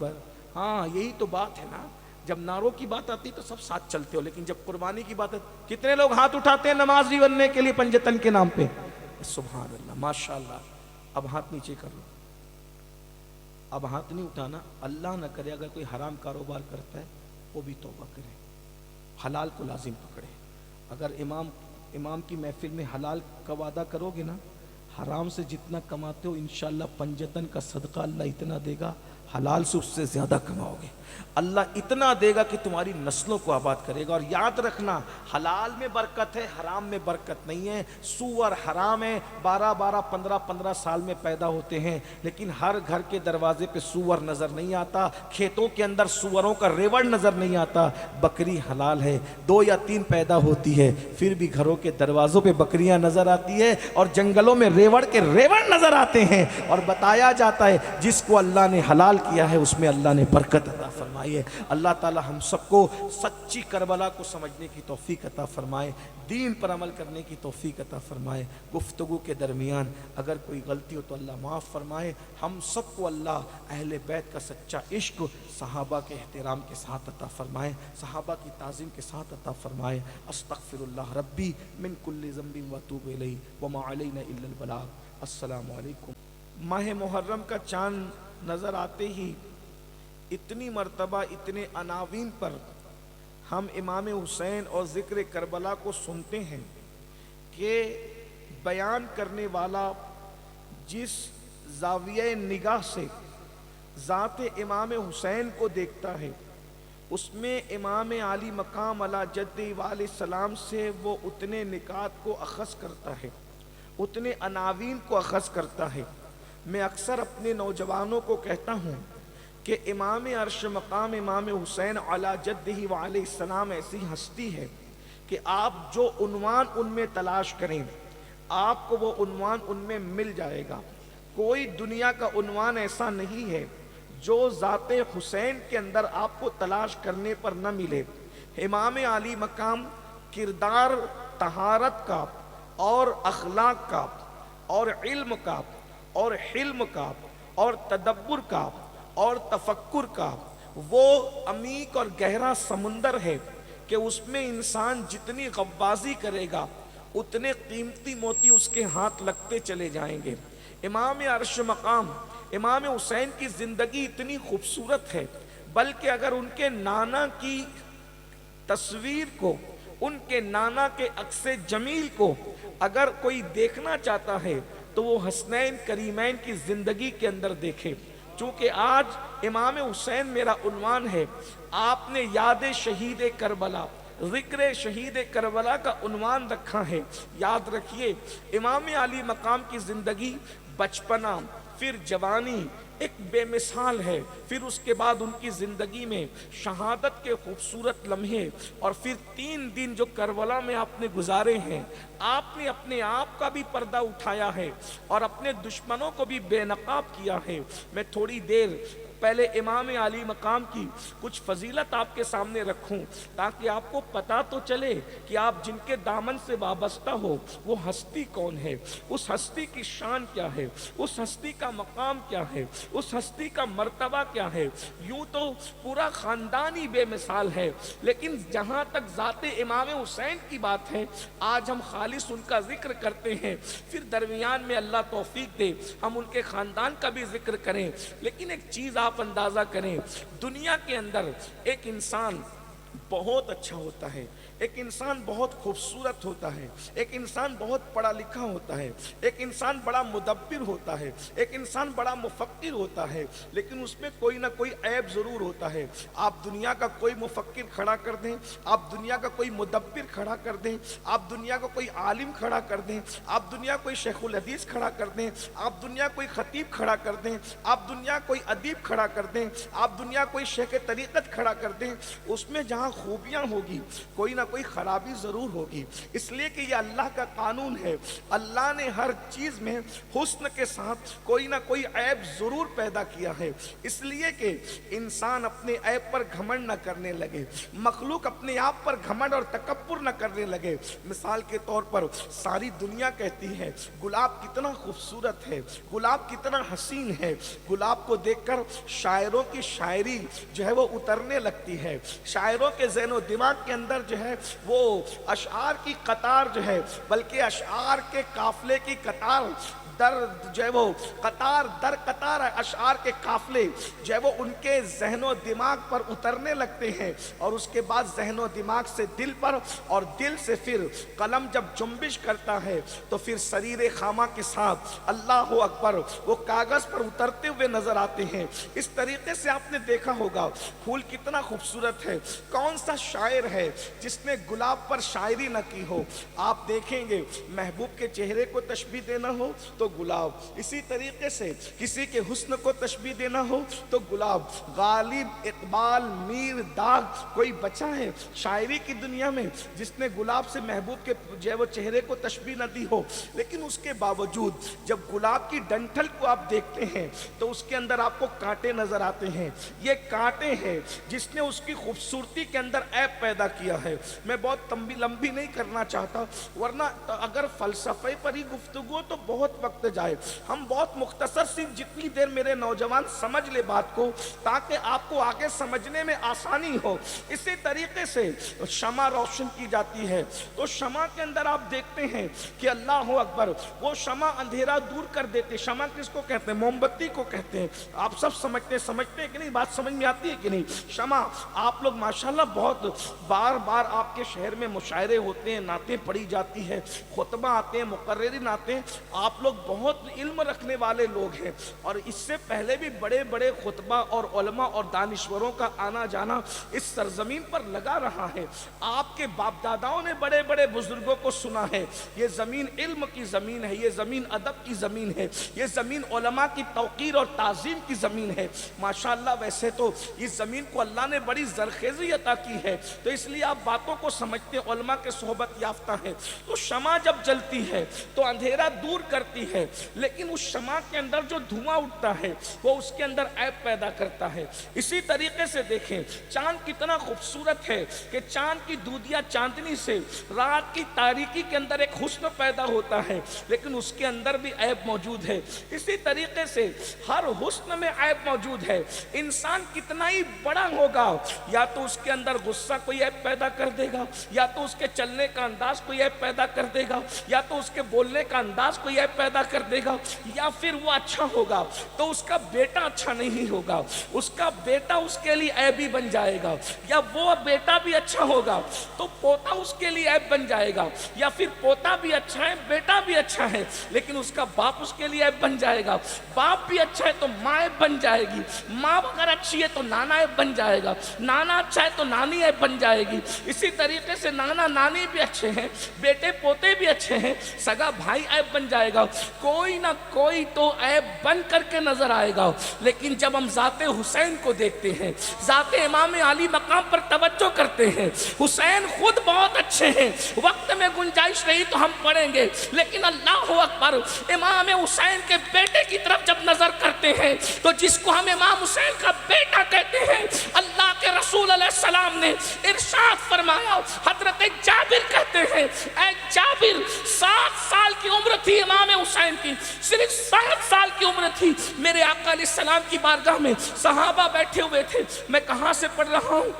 ہاں یہی تو بات ہے نا، جب نعروں کی بات آتی تو سب ساتھ چلتے ہو، لیکن جب قربانی کی بات ہے کتنے لوگ ہاتھ اٹھاتے ہیں نمازی بننے کے لیے پنجتن کے نام پہ؟ سبحان اللہ، ماشاءاللہ۔ اب ہاتھ نیچے کر لو، اب ہاتھ نہیں اٹھانا، اللہ نہ کرے اگر کوئی حرام کاروبار کرتا ہے وہ بھی توبہ کرے، حلال کو لازم پکڑے۔ اگر امام کی محفل میں حلال کا وعدہ کرو گے نا، حرام سے جتنا کماتے ہو انشاءاللہ پنجتن کا صدقہ اللہ اتنا دے گا، حلال سے اس سے زیادہ کماؤ گے، اللہ اتنا دے گا کہ تمہاری نسلوں کو آباد کرے گا۔ اور یاد رکھنا، حلال میں برکت ہے، حرام میں برکت نہیں ہے۔ سور حرام ہے، 15 سال میں پیدا ہوتے ہیں، لیکن ہر گھر کے دروازے پہ سور نظر نہیں آتا، کھیتوں کے اندر سوروں کا ریوڑ نظر نہیں آتا۔ بکری حلال ہے، 2 یا 3 پیدا ہوتی ہے، پھر بھی گھروں کے دروازوں پہ بکریاں نظر آتی ہے، اور جنگلوں میں ریوڑ کے ریوڑ نظر آتے ہیں، اور بتایا جاتا ہے جس کو اللہ نے حلال کیا ہے اس میں اللہ نے برکت عطا فرمائی ہے۔ اللہ تعالی ہم سب کو سچی کربلا کو سمجھنے کی توفیق عطا فرمائے، دین پر عمل کرنے کی توفیق عطا فرمائے۔ گفتگو کے درمیان اگر کوئی غلطی ہو تو اللہ معاف فرمائے۔ ہم سب کو اللہ اہل بیت کا سچا عشق صحابہ کے احترام کے ساتھ عطا فرمائے، صحابہ کی تعظیم کے ساتھ عطا فرمائے۔ استغفر اللہ ربی من کل ذنب واتوب الیہ وما علینا الا البلاغ۔ السلام علیکم۔ ماہ محرم کا چاند نظر آتے ہی اتنی مرتبہ اتنے عناوین پر ہم امام حسین اور ذکر کربلا کو سنتے ہیں کہ بیان کرنے والا جس زاویہ نگاہ سے ذات امام حسین کو دیکھتا ہے اس میں امام عالی مقام علی جد علیہ السلام سے وہ اتنے نکات کو اخذ کرتا ہے، اتنے عناوین کو اخذ کرتا ہے۔ میں اکثر اپنے نوجوانوں کو کہتا ہوں کہ امام عرش مقام امام حسین علی جدہ وعلیہ السلام ایسی ہستی ہے کہ آپ جو عنوان ان میں تلاش کریں آپ کو وہ عنوان ان میں مل جائے گا۔ کوئی دنیا کا عنوان ایسا نہیں ہے جو ذات حسین کے اندر آپ کو تلاش کرنے پر نہ ملے۔ امام علی مقام کردار طہارت کا اور اخلاق کا اور علم کا اور حلم کا اور تدبر کا اور تفکر کا وہ عمیق اور گہرا سمندر ہے کہ اس میں انسان جتنی غبازی کرے گا اتنے قیمتی موتی اس کے ہاتھ لگتے چلے جائیں گے۔ امام عرش مقام امام حسین کی زندگی اتنی خوبصورت ہے، بلکہ اگر ان کے نانا کی تصویر کو، ان کے نانا کے عکس جمیل کو اگر کوئی دیکھنا چاہتا ہے تو وہ حسنین کریمین کی زندگی کے اندر دیکھے۔ چونکہ آج امام حسین میرا عنوان ہے، آپ نے یاد شہید کربلا، ذکر شہید کربلا کا عنوان رکھا ہے۔ یاد رکھیے امام علی مقام کی زندگی، بچپنا، پھر جوانی ایک بے مثال ہے، پھر اس کے بعد ان کی زندگی میں شہادت کے خوبصورت لمحے، اور پھر 3 دن جو کربلا میں آپ نے گزارے ہیں۔ آپ نے اپنے آپ کا بھی پردہ اٹھایا ہے اور اپنے دشمنوں کو بھی بے نقاب کیا ہے۔ میں تھوڑی دیر پہلے امام علی مقام کی کچھ فضیلت آپ کے سامنے رکھوں تاکہ آپ کو پتہ تو چلے کہ آپ جن کے دامن سے وابستہ ہو وہ ہستی کون ہے، اس ہستی کی شان کیا ہے، اس ہستی کا مقام کیا ہے، اس ہستی کا مرتبہ کیا ہے۔ یوں تو پورا خاندان ہی بے مثال ہے، لیکن جہاں تک ذات امام حسین کی بات ہے آج ہم خالص ان کا ذکر کرتے ہیں، پھر درمیان میں اللہ توفیق دے ہم ان کے خاندان کا بھی ذکر کریں۔ لیکن ایک چیز آپ اندازہ کریں، دنیا کے اندر ایک انسان بہت اچھا ہوتا ہے، ایک انسان بہت خوبصورت ہوتا ہے، ایک انسان بہت پڑھا لکھا ہوتا ہے، ایک انسان بڑا مدبر ہوتا ہے، ایک انسان بڑا مفکر ہوتا ہے، لیکن اس میں کوئی نہ کوئی عیب ضرور ہوتا ہے۔ آپ دنیا کا کوئی مفکر کھڑا کر دیں، آپ دنیا کا کوئی مدبر کھڑا کر دیں، آپ دنیا کا کوئی عالم کھڑا کر دیں، آپ دنیا کوئی شیخ الحدیث کھڑا کر دیں، آپ دنیا کوئی خطیب کھڑا کر دیں، آپ دنیا کوئی ادیب کھڑا کر دیں، آپ دنیا کوئی شیخ طریقت کھڑا کر دیں، اس میں جہاں خوبیاں ہوگی کوئی نہ کوئی خرابی ضرور ہوگی، اس لیے کہ یہ اللہ کا قانون ہے۔ اللہ نے ہر چیز میں حسن کے ساتھ کوئی نہ کوئی عیب ضرور پیدا کیا ہے، اس لیے کہ انسان اپنے عیب پر گھمنڈ نہ کرنے لگے، مخلوق اپنے آپ پر گھمنڈ اور تکبر نہ کرنے لگے۔ مثال کے طور پر ساری دنیا کہتی ہے گلاب کتنا خوبصورت ہے، گلاب کتنا حسین ہے، گلاب کو دیکھ کر شاعروں کی شاعری جو ہے وہ اترنے لگتی ہے، شاعروں کے ذہن و دماغ کے اندر جو ہے وہ اشعار کی قطار جو ہے، بلکہ اشعار کے قافلے کی قطار در جو ہے وہ قطار در قطار اشعار کے قافلے جو ہے وہ ان کے ذہن و دماغ پر اترنے لگتے ہیں، اور اس کے بعد ذہن و دماغ سے دل پر، اور دل سے پھر قلم جب جنبش کرتا ہے تو پھر سریر خامہ کے ساتھ اللہ اکبر وہ کاغذ پر اترتے ہوئے نظر آتے ہیں۔ اس طریقے سے آپ نے دیکھا ہوگا پھول کتنا خوبصورت ہے۔ کون سا شاعر ہے جس نے گلاب پر شاعری نہ کی ہو؟ آپ دیکھیں گے محبوب کے چہرے کو تشبیہ دینا ہو تو گلاب، اسی طریقے سے کسی کے حسن کو تشبیہ دینا ہو تو گلاب۔ غالب، اقبال، میر، داغ، کوئی بچا ہے شاعری کی دنیا میں جس نے گلاب سے محبوب کے جو ہے وہ چہرے کو تشبیہ نہ دی ہو؟ لیکن اس کے باوجود جب گلاب کی ڈنٹھل کو آپ دیکھتے ہیں تو اس کے اندر آپ کو کانٹے نظر آتے ہیں۔ یہ کانٹے ہیں جس نے اس کی خوبصورتی کے اندر عیب پیدا کیا ہے۔ میں بہت لمبی نہیں کرنا چاہتا، ورنہ اگر فلسفے پر ہی گفتگو تو بہت وقت جائے۔ ہم بہت مختصر سی جتنی دیر میرے نوجوان سمجھ لے بات کو تاکہ آپ کو آگے سمجھنے میں آسانی ہو۔ اسی طریقے سے شمع روشن کی جاتی ہے تو شمع کے اندر آپ دیکھتے ہیں کہ اللہ اکبر وہ شمع اندھیرا دور کر دیتے۔ شمع کس کو کہتے ہیں؟ موم بتی کو کہتے ہیں۔ آپ سب سمجھتے ہیں کہ نہیں؟ بات سمجھ میں آتی ہے کہ نہیں؟ شمع، آپ لوگ ماشاءاللہ بہت بار بار آپ کے شہر میں مشاعرے ہوتے ہیں، نعتیں پڑھی جاتی ہے، خطبہ آتے ہیں، مقررین آتے ہیں، آپ لوگ بہت علم رکھنے والے لوگ ہیں، اور اس سے پہلے بھی بڑے بڑے خطبہ اور علماء اور دانشوروں کا آنا جانا اس سرزمین پر لگا رہا ہے۔ آپ کے باپ داداؤں نے بڑے بڑے بزرگوں کو سنا ہے۔ یہ زمین علم کی زمین ہے، یہ زمین ادب کی زمین ہے، یہ زمین علماء کی توقیر اور تعظیم کی زمین ہے۔ ماشاءاللہ ویسے تو اس زمین کو اللہ نے بڑی زرخیزی عطا کی ہے، تو اس لیے آپ باتوں کو سمجھتے ہیں، علماء کے صحبت یافتہ ہیں۔ تو شمع جب جلتی ہے تو اندھیرا دور کرتی ہے، لیکن اس شمع کے اندر جو دھواں اٹھتا ہے وہ اس کے اندر عیب پیدا کرتا ہے۔ اسی طریقے سے دیکھیں چاند کتنا خوبصورت ہے کہ چاند کی دودیا چاندنی سے رات کی تاریکی کے اندر ایک حسن پیدا ہوتا ہے، لیکن اس کے اندر بھی عیب موجود ہے۔ اسی طریقے سے ہر حسن میں عیب موجود ہے۔ انسان کتنا ہی بڑا ہوگا، یا تو اس کے اندر غصہ کوئی عیب پیدا کر دے گا، یا تو اس کے چلنے کا انداز کوئی عیب پیدا کر دے گا، یا تو اس کے بولنے کا انداز کوئی عیب پیدا کر دے گا، یا پھر وہ اچھا ہوگا تو اس کا بیٹا اچھا نہیں ہوگا، اس کا بیٹا اس کے لیے عیبی بن جائے گا، یا وہ بیٹا بھی اچھا ہوگا تو پوتا اس کے لیے عیب بن جائے گا، یا پھر پوتا بھی اچھا ہے بیٹا بھی اچھا ہے لیکن اس کا باپ اس کے لیے عیب بن جائے گا، باپ بھی اچھا ہے تو ماں عیب بن جائے گی، ماں اگر اچھی ہے تو نانا عیب بن جائے گا، نانا اچھا ہے تو نانی عیب بن جائے گی۔ اسی طریقے سے نانا نانی بھی اچھے ہیں، بیٹے پوتے بھی اچھے ہیں، سگا بھائی عیب بن جائے گا، کوئی نہ کوئی تو عیب بن کر کے نظر آئے گا۔ لیکن جب ہم ذات حسین کو دیکھتے ہیں، ذات امام علی مقام پر توجہ کرتے ہیں، حسین خود بہت اچھے ہیں، وقت میں گنجائش رہی تو ہم پڑھیں گے، لیکن اللہ اکبر امام حسین کے بیٹے کی طرف جب نظر کرتے ہیں تو جس کو ہم امام حسین کا بیٹا کہتے ہیں، اللہ کے رسول علیہ السلام نے ارشاد فرمایا، حضرت جابر کہتے ہیں اے جابر 7 سال کی عمر تھی امام حسین کی، صرف 7 سال کی عمر تھی، میرے آقا علیہ السلام کی بارگاہ میں صحابہ بیٹھے ہوئے تھے، میں کہاں سے پڑھ رہا ہوں؟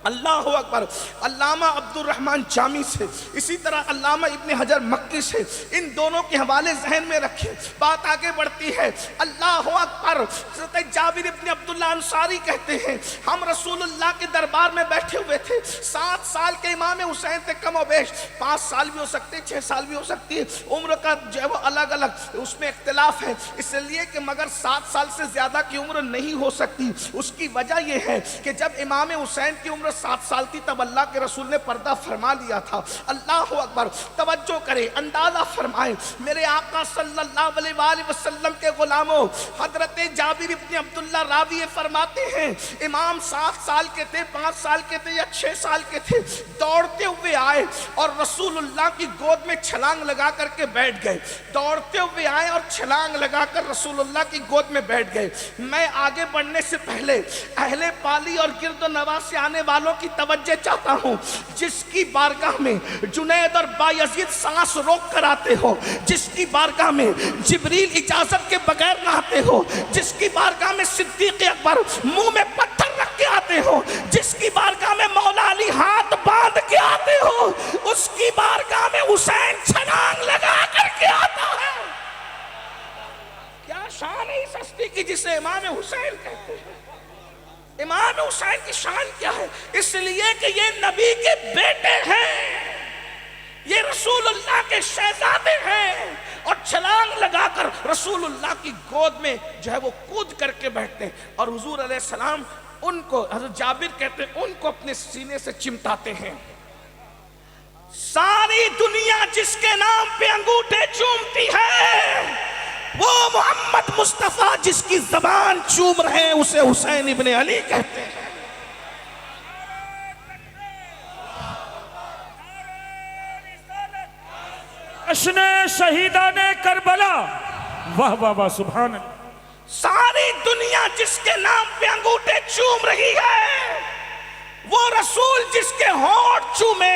اللہ اکبر، علامہ عبد الرحمن جامی سے، اسی طرح علامہ ابن حجر مکی سے، ان دونوں کے حوالے ذہن میں رکھیں، بات آگے بڑھتی ہے۔ اللہ اکبر، حضرت جابر ابن عبداللہ انصاری کہتے ہیں ہم رسول اللہ کے دربار میں بیٹھے ہوئے تھے، 7 سال کے امام حسین تھے، کم و بیش 5 سال بھی ہو سکتے، 6 سال بھی ہو سکتی ہے، عمر کا جو ہے وہ الگ الگ اس میں اختلاف ہے، اس لیے کہ مگر 7 سال سے زیادہ کی عمر نہیں ہو سکتی۔ اس کی وجہ یہ ہے کہ جب امام حسین کی عمر 7 سال تھی تب اللہ کے رسول نے پردہ فرما لیا تھا۔ اللہ اکبر، توجہ کریں، اندازہ فرمائیں، میرے آقا صلی اللہ علیہ وآلہ وسلم کے غلاموں، حضرت جابر ابن عبداللہ راوی فرماتے ہیں امام 7 سال کے تھے، 5 سال کے تھے یا 6 سال کے تھے، دوڑتے ہوئے آئے اور رسول اللہ کی گود میں چھلانگ لگا کر کے بیٹھ گئے، دوڑتے ہوئے آئے اور چھلانگ لگا کر رسول اللہ کی گود میں بیٹھ گئے۔ میں آگے بڑھنے سے پہلے اہل پالی اور گرد و نواح سے آنے والوں کی توجہ چاہتا ہوں، جس کی بارگاہ میں جنید اور بایزید سانس روک کر آتے ہو، جس کی بارگاہ میں جبریل اجازت کے بغیر نہ آتے ہو، جس کی بارگاہ میں صدیق اکبر منہ میں پتھر رکھ کے آتے ہو، جس کی بارگاہ میں مولا علی ہاتھ باندھ کے آتے ہو، اس کی بارگاہ میں حسین چھلانگ لگا کر کے آتا ہے۔ اسے امام حسین کہتے ہیں۔ امام حسین کی شان کیا ہے؟ اس لیے کہ یہ نبی کے بیٹے ہیں، یہ رسول اللہ کے شہزادے ہیں، اور چھلانگ لگا کر رسول اللہ کی گود میں جو ہے وہ کود کر کے بیٹھتے ہیں، اور حضور علیہ السلام ان کو، حضرت جابر کہتے ہیں، ان کو اپنے سینے سے چمٹاتے ہیں۔ ساری دنیا جس کے نام پہ انگوٹھے چومتی ہے، وہ محمد مصطفیٰ جس کی زبان چوم رہے ہیں اسے حسین ابن علی کہتے ہیں۔ جشن شہیدان کربلا، واہ واہ واہ، سبحان اللہ۔ ساری دنیا جس کے نام پہ انگوٹھے چوم رہی ہے، وہ رسول جس کے ہونٹ چومے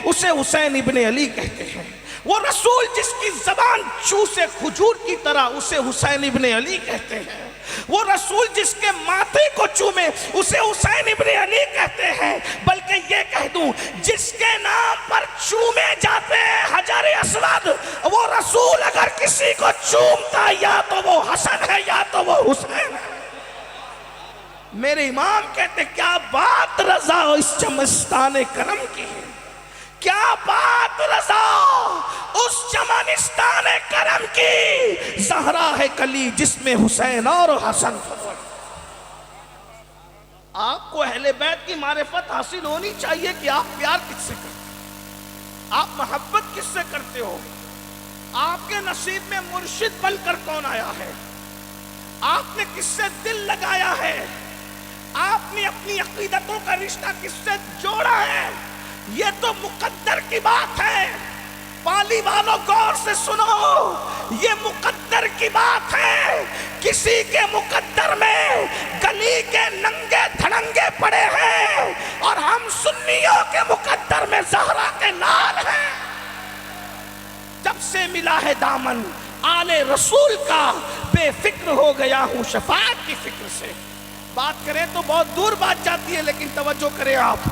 اسے حسین ابن علی کہتے ہیں۔ وہ رسول جس کی زبان چوسے کھجور کی طرح اسے حسین ابن علی کہتے ہیں۔ وہ رسول جس کے ماتھے کو چومے اسے حسین ابن علی کہتے ہیں۔ بلکہ یہ کہہ دوں، جس کے نام پر چومے جاتے ہیں حجر اسود، وہ رسول اگر کسی کو چومتا یا تو وہ حسن ہے یا تو وہ حسین ہے۔ میرے امام کہتے کیا بات رضا اس چمنستان کرم کی ہے، کیا بات رضا اس چمنستان کرم کی، زہرا ہے کلی جس میں حسین اور حسن۔ آپ کو اہل بیت کی معرفت حاصل ہونی چاہیے کہ آپ پیار کس سے کرتے ہیں، آپ محبت کس سے کرتے ہو، آپ کے نصیب میں مرشد بن کر کون آیا ہے، آپ نے کس سے دل لگایا ہے، آپ نے اپنی عقیدتوں کا رشتہ کس سے جوڑا ہے، یہ تو مقدر کی بات ہے۔ پالی والوں غور سے سنو، یہ مقدر کی بات ہے۔ کسی کے مقدر میں گلی کے ننگے دھڑنگے پڑے ہیں، اور ہم سنیوں کے مقدر میں زہرا کے لال ہیں۔ جب سے ملا ہے دامن آل رسول کا، بے فکر ہو گیا ہوں شفاعت کی فکر سے۔ بات کریں تو بہت دور بات جاتی ہے، لیکن توجہ کریں، آپ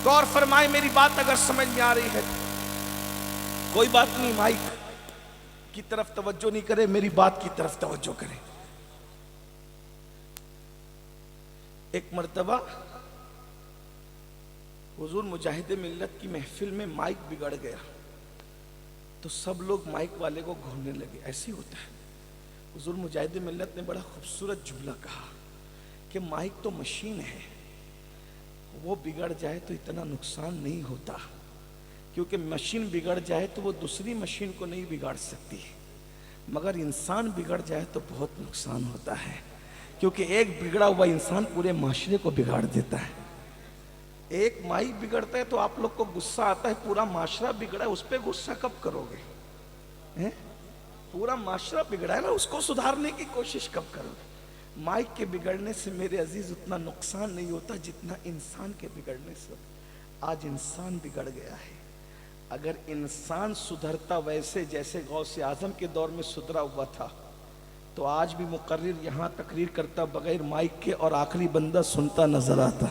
غور فرمائیں، میری بات اگر سمجھ میں آ رہی ہے کوئی بات نہیں، مائک کی طرف توجہ نہیں کرے، میری بات کی طرف توجہ کریں۔ ایک مرتبہ حضور مجاہد ملت کی محفل میں مائک بگڑ گیا تو سب لوگ مائک والے کو گھورنے لگے۔ ایسی ہوتا ہے۔ حضور مجاہد ملت نے بڑا خوبصورت جملہ کہا کہ مائک تو مشین ہے، وہ بگڑ جائے تو اتنا نقصان نہیں ہوتا، کیونکہ مشین بگڑ جائے تو وہ دوسری مشین کو نہیں بگاڑ سکتی، مگر انسان بگڑ جائے تو بہت نقصان ہوتا ہے، کیونکہ ایک بگڑا ہوا انسان پورے معاشرے کو بگاڑ دیتا ہے۔ ایک مائک بگڑتا ہے تو آپ لوگ کو غصہ آتا ہے، پورا معاشرہ بگڑا ہے، اس پہ غصہ کب کرو گے؟ پورا معاشرہ بگڑا ہے نا، اس کو سدھارنے کی کوشش کب کرو گے؟ مائک کے بگڑنے سے میرے عزیز اتنا نقصان نہیں ہوتا جتنا انسان کے بگڑنے سے۔ آج انسان بگڑ گیا ہے، اگر انسان سدھرتا ویسے جیسے غوث اعظم کے دور میں سدھرا ہوا تھا تو آج بھی مقرر یہاں تقریر کرتا بغیر مائک کے اور آخری بندہ سنتا نظر آتا۔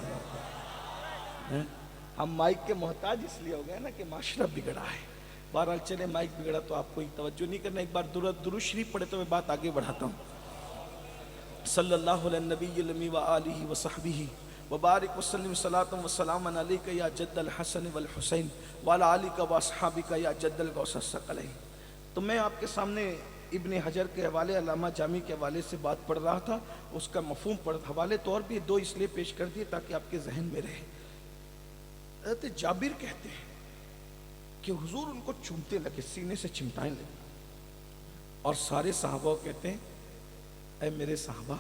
ہم مائک کے محتاج اس لیے ہو گئے نا کہ معاشرہ بگڑا ہے۔ بہرحال چلے، مائک بگڑا تو آپ کوئی توجہ نہیں کرنا، ایک بار درود شریف پڑھے تو میں بات آگے بڑھاتا ہوں۔ صلی اللہ علیہ نبی الامی وآلہ وصحبہ وبارک وسلم صلاۃ وسلام علیک یا جد الحسن والحسین وعلی آلک واصحابک یا جد الغوث الثقلین۔ تو میں آپ کے سامنے ابن حجر کے حوالے، علامہ جامی کے حوالے سے بات پڑھ رہا تھا، اس کا مفہوم پڑھ حوالے طور بھی دو اس لیے پیش کر دیے تاکہ آپ کے ذہن میں رہے۔ حضرت جابر کہتے ہیں کہ حضور ان کو چومتے لگے، سینے سے چمٹائیں لگے، اور سارے صحابہ کہتے ہیں اے میرے صحابہ،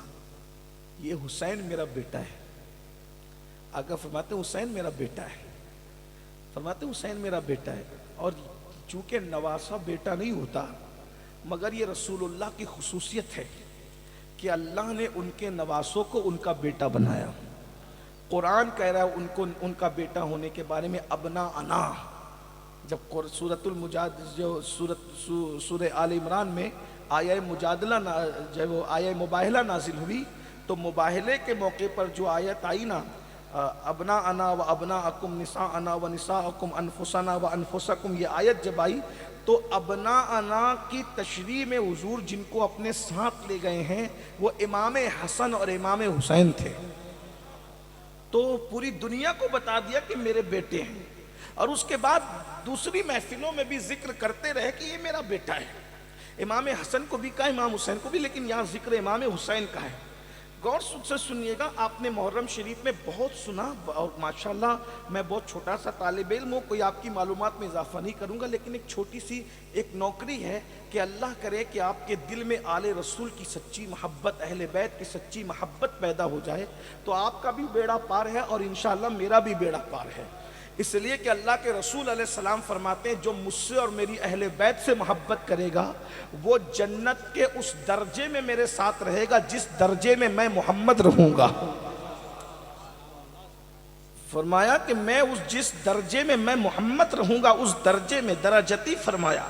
یہ حسین میرا بیٹا ہے۔ آقا فرماتے ہیں حسین میرا بیٹا ہے، فرماتے ہیں حسین میرا بیٹا ہے، اور چونکہ نواسا بیٹا نہیں ہوتا، مگر یہ رسول اللہ کی خصوصیت ہے کہ اللہ نے ان کے نواسوں کو ان کا بیٹا بنایا۔ قرآن کہہ رہا ہے ان کو ان کا بیٹا ہونے کے بارے میں، ابنا انا۔ جب سورۃ المجادلہ، جو سورہ آل عمران میں آیہ مجادلہ جو وہ آیہ مباہلہ نازل ہوئی، تو مباہلے کے موقع پر جو آیت آئی نا، ابناءنا و ابناءکم نساءنا و نساءکم انفسنا و انفسکم، یہ آیت جب آئی تو ابناءنا کی تشریح میں حضور جن کو اپنے ساتھ لے گئے ہیں وہ امام حسن اور امام حسین تھے، تو پوری دنیا کو بتا دیا کہ میرے بیٹے ہیں، اور اس کے بعد دوسری محفلوں میں بھی ذکر کرتے رہے کہ یہ میرا بیٹا ہے۔ امام حسن کو بھی کہا، امام حسین کو بھی، لیکن یہاں ذکر امام حسین کا ہے۔ غور سے سنیے گا، آپ نے محرم شریف میں بہت سنا، اور ماشاءاللہ میں بہت چھوٹا سا طالب علم ہوں، کوئی آپ کی معلومات میں اضافہ نہیں کروں گا، لیکن ایک چھوٹی سی ایک نوکری ہے کہ اللہ کرے کہ آپ کے دل میں آل رسول کی سچی محبت، اہل بیت کی سچی محبت پیدا ہو جائے تو آپ کا بھی بیڑا پار ہے، اور انشاءاللہ میرا بھی بیڑا پار ہے، اس لیے کہ اللہ کے رسول علیہ السلام فرماتے ہیں جو مجھ سے اور میری اہل بیت سے محبت کرے گا وہ جنت کے اس درجے میں میرے ساتھ رہے گا جس درجے میں میں محمد رہوں گا۔ فرمایا کہ میں جس درجے میں میں محمد رہوں گا اس درجے میں، درجتی فرمایا،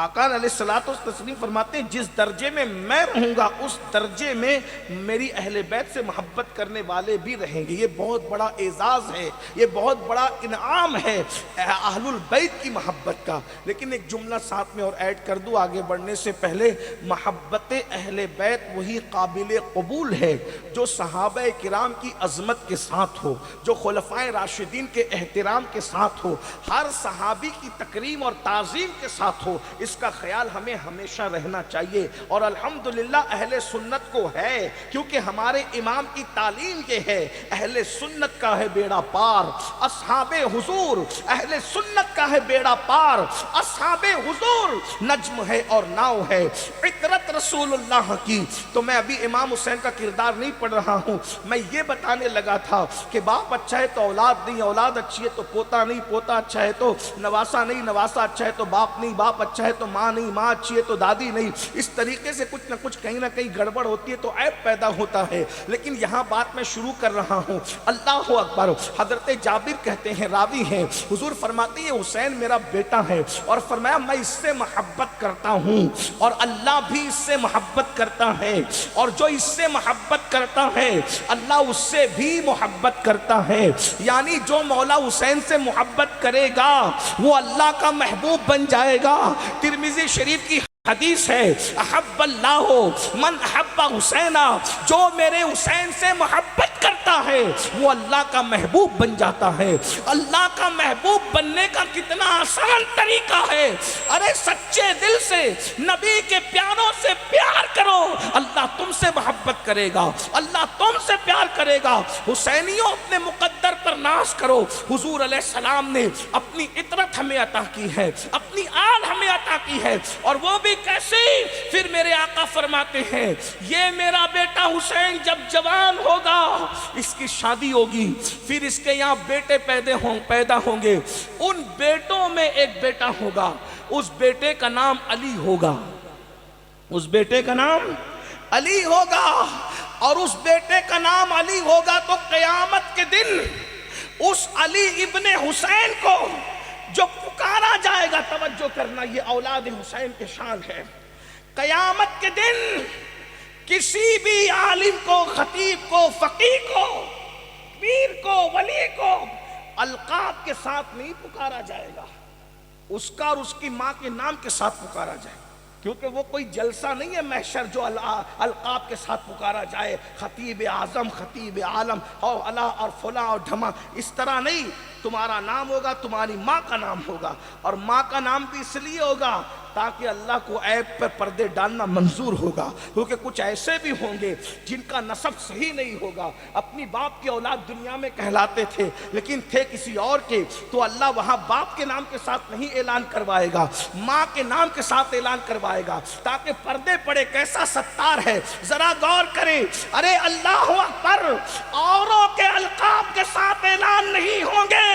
آقا علیہ الصلوۃ والتسلیم فرماتے ہیں جس درجے میں میں رہوں گا اس درجے میں میری اہل بیت سے محبت کرنے والے بھی رہیں گے۔ یہ بہت بڑا اعزاز ہے، یہ بہت بڑا انعام ہے اہل البیت کی محبت کا۔ لیکن ایک جملہ ساتھ میں اور ایڈ کر دوں آگے بڑھنے سے پہلے، محبت اہل بیت وہی قابل قبول ہے جو صحابہ کرام کی عظمت کے ساتھ ہو، جو خلفائے راشدین کے احترام کے ساتھ ہو، ہر صحابی کی تکریم اور تعظیم کے ساتھ ہو، اس کا خیال ہمیں ہمیشہ رہنا چاہیے۔ اور الحمدللہ اہل سنت کو ہے، کیونکہ ہمارے امام کی تعلیم یہ ہے، اہل سنت کا ہے بیڑا پار، اصحاب حضور اہل سنت کا ہے بیڑا پار، اصحاب حضور نجم ہے اور ناؤ ہے، عطرت رسول اللہ کی۔ تو میں ابھی امام حسین کا کردار نہیں پڑھ رہا ہوں، میں یہ بتانے لگا تھا کہ باپ اچھا ہے تو اولاد نہیں، اولاد اچھی ہے تو پوتا نہیں، پوتا اچھا ہے تو نواسا نہیں، نواسا اچھا ہے تو باپ نہیں، باپ اچھا ہے تو ماں نہیں، ماں اچھی ہے تو دادی نہیں۔ اس طریقے سے کچھ نہ کچھ کہیں نہ کہیں گڑبڑ ہوتی ہے تو عیب پیدا ہوتا ہے۔ لیکن یہاں بات میں شروع کر رہا ہوں، اللہ اکبر۔ حضرت جابر کہتے ہیں، راوی ہیں، حضور فرماتے ہیں حسین میرا بیٹا ہے، اور فرمایا میں اس سے محبت کرتا ہوں اور اللہ بھی اس سے محبت کرتا ہے، اور جو اس سے محبت کرتا ہے اللہ اس سے بھی محبت کرتا ہے۔ یعنی جو مولا حسین سے محبت کرے گا وہ اللہ کا محبوب بن جائے گا۔ ترمذی شریف کی حدیث ہے، احب اللہ من احب حسینا، جو میرے حسین سے محبت کرتا ہے وہ اللہ کا محبوب بن جاتا ہے۔ اللہ کا محبوب بننے کا کتنا آسان طریقہ ہے، ارے سچے دل سے نبی کے پیاروں سے پیار کرو، اللہ تم سے محبت کرے گا، اللہ تم سے پیار کرے گا۔ حسینیوں اپنے مقدر پر ناز کرو، حضور علیہ السلام نے اپنی عطرت ہمیں عطا کی ہے، اپنی آل ہمیں عطا کی ہے، اور وہ بھی کیسے؟ پھر میرے آقا فرماتے ہیں یہ میرا بیٹا حسین جب جوان ہوگا اس کی شادی ہوگی، پھر اس کے یہاں بیٹے پیدا ہوں گے، ان بیٹوں میں ایک بیٹا ہوگا، اس بیٹے کا نام علی ہوگا، اس بیٹے کا نام علی ہوگا، اور اس بیٹے کا نام علی ہوگا تو قیامت کے دن اس علی ابن حسین کو جو پکارا جائے گا، توجہ کرنا یہ اولاد حسین کے شان ہے، قیامت کے دن کسی بھی عالم کو، خطیب کو، فقیہ کو، پیر کو، ولی کو القاب کے ساتھ نہیں پکارا جائے گا، اس کا اور اس کی ماں کے نام کے ساتھ پکارا جائے گا، کیونکہ وہ کوئی جلسہ نہیں ہے محشر جو القاب کے ساتھ پکارا جائے، خطیب اعظم، خطیب عالم اور اللہ اور فلاں اور ڈھما، اس طرح نہیں۔ تمہارا نام ہوگا، تمہاری ماں کا نام ہوگا، اور ماں کا نام بھی اس لیے ہوگا تاکہ اللہ کو عیب پر پردے ڈالنا منظور ہوگا، کیونکہ کچھ ایسے بھی ہوں گے جن کا نسب صحیح نہیں ہوگا، اپنی باپ کی اولاد دنیا میں کہلاتے تھے لیکن تھے کسی اور کے، تو اللہ وہاں باپ کے نام کے ساتھ نہیں اعلان کروائے گا، ماں کے نام کے ساتھ اعلان کروائے گا تاکہ پردے پڑے۔ کیسا ستار ہے، ذرا غور کریں، ارے اللہ اکبر، اوروں کے القاب کے ساتھ اعلان نہیں ہوں گے،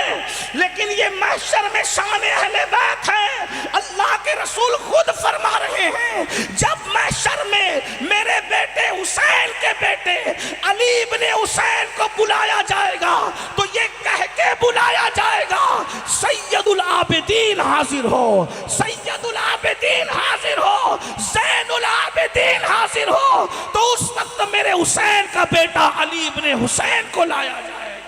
لیکن یہ محشر میں شان اہل بیت ہے۔ اللہ کے رسول خود فرما رہے ہیں جب محشر میں میرے بیٹے حسین کے بیٹے علی ابن حسین کو بلایا جائے گا تو یہ کہہ کے بلایا جائے گا سید العابدین حاضر ہو، سید العابدین حاضر ہو، زین العابدین حاضر ہو، تو اس وقت میرے حسین کا بیٹا علی ابن حسین کو لایا جائے گا۔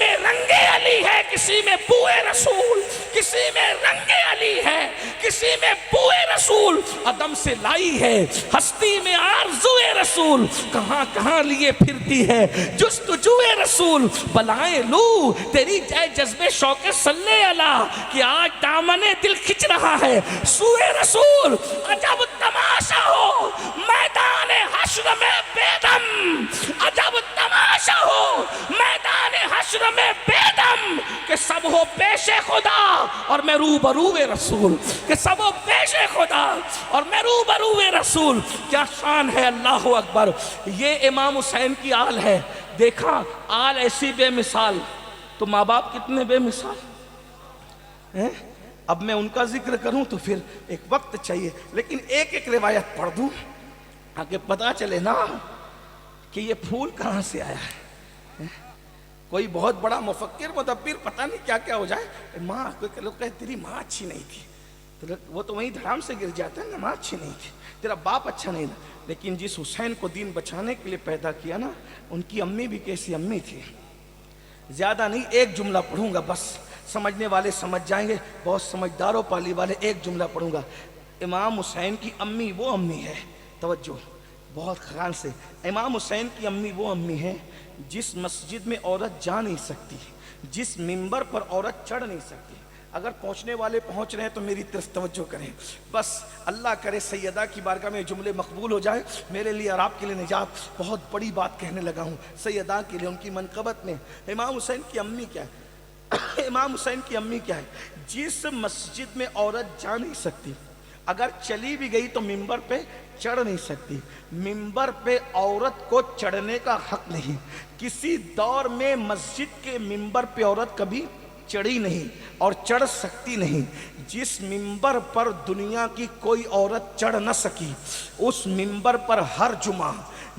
میں رنگ علی ہے، کسی میں بوئے رسول، کسی میں رنگ علی ہے، کسی میں بوئے رسول عدم سے لائی ہے، ہستی میں آرزوئے رسول کہاں کہاں لیے پھرتی ہے، جستجوئے رسول بلائیں لو تیری جائے جذبے شوق صلی اللہ کہ آج دامن دل کھچ رہا ہے سوئے رسول، عجب تماشا ہو میدان حشر میں بیدم، عجب تماشا ہو میدان حشر میں بیدم کہ سب ہو پیش خدا اور میں روبرو رسول، کہ سب ہو پیش خدا اور میں روبرو رسول. کیا شان ہے، اللہ اکبر. یہ امام حسین کی آل ہے. دیکھا آل ایسی بے مثال تو ماں باپ کتنے بے مثال ہیں. اب میں ان کا ذکر کروں تو پھر ایک وقت چاہیے، لیکن ایک ایک روایت پڑھ دوں آگے پتا چلے نا کہ یہ پھول کہاں سے آیا ہے. کوئی بہت بڑا مفکر مدبر پتہ نہیں کیا کیا ہو جائے، ماں کوئی لوگ کہے تیری ماں اچھی نہیں تھی، وہ تو وہیں دھڑام سے گر جاتا ہے نا، ماں اچھی نہیں تھی، تیرا باپ اچھا نہیں تھا. لیکن جس حسین کو دین بچانے کے لیے پیدا کیا نا، ان کی امی بھی کیسی امی تھی. زیادہ نہیں، ایک جملہ پڑھوں گا بس، سمجھنے والے سمجھ جائیں گے، بہت سمجھداروں پالی والے. ایک جملہ پڑھوں گا. امام حسین کی امی وہ امی ہے، توجہ بہت خیال سے، امام حسین کی امی وہ امی ہے جس مسجد میں عورت جا نہیں سکتی، جس منبر پر عورت چڑھ نہیں سکتی. اگر پہنچنے والے پہنچ رہے ہیں تو میری طرف توجہ کریں. بس اللہ کرے سیدہ کی بارگاہ میں جملے مقبول ہو جائیں. میرے لیے اور آپ کے لیے نجات. بہت بڑی بات کہنے لگا ہوں سیدہ کے لیے، ان کی منقبت میں. امام حسین کی امی کیا ہے؟ امام حسین کی امی کیا ہے؟ جس مسجد میں عورت جا نہیں سکتی، اگر چلی بھی گئی تو منبر پہ چڑھ نہیں سکتی. منبر پہ عورت کو چڑھنے کا حق نہیں. کسی دور میں مسجد کے منبر پہ عورت کبھی چڑھی نہیں اور چڑھ سکتی نہیں. جس منبر پر دنیا کی کوئی عورت چڑھ نہ سکی، اس منبر پر ہر جمعہ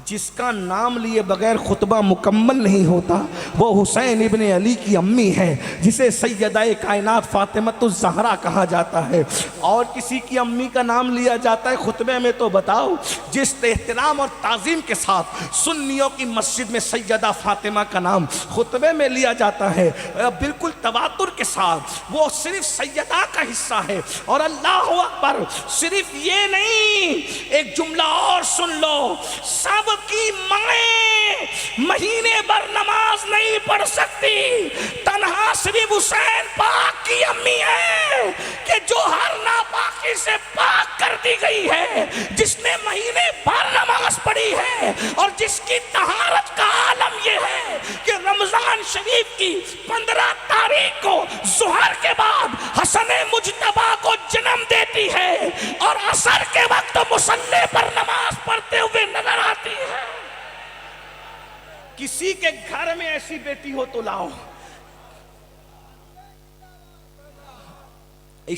جس کا نام لیے بغیر خطبہ مکمل نہیں ہوتا وہ حسین ابن علی کی امی ہے، جسے سیدہ کائنات فاطمۃ الزہرا کہا جاتا ہے. اور کسی کی امی کا نام لیا جاتا ہے خطبے میں تو بتاؤ. جس احترام اور تعظیم کے ساتھ سنیوں کی مسجد میں سیدہ فاطمہ کا نام خطبے میں لیا جاتا ہے، بالکل تواتر کے ساتھ، وہ صرف سیدہ کا حصہ ہے. اور اللہ اکبر، صرف یہ نہیں، ایک جملہ اور سن لو، سب کی مائیں مہینے بھر نماز نہیں پڑھ سکتی، تنہا صرف حسین پاک کی امی ہے کہ جو ہر ناپاکی سے پاک کر دی گئی ہے، جس نے مہینے بھر نماز پڑھی ہے، اور جس کی طہارت کا عالم یہ ہے کہ رمضان شریف کی 15 تاریخ کو ظہر کے بعد حسن مجتبیٰ کو جنم دیتی ہے اور عصر کے وقت مصلی پر نماز پڑھتے ہوئے نظر آتی ہے. کسی کے گھر میں ایسی بیٹی ہو تو لاؤ،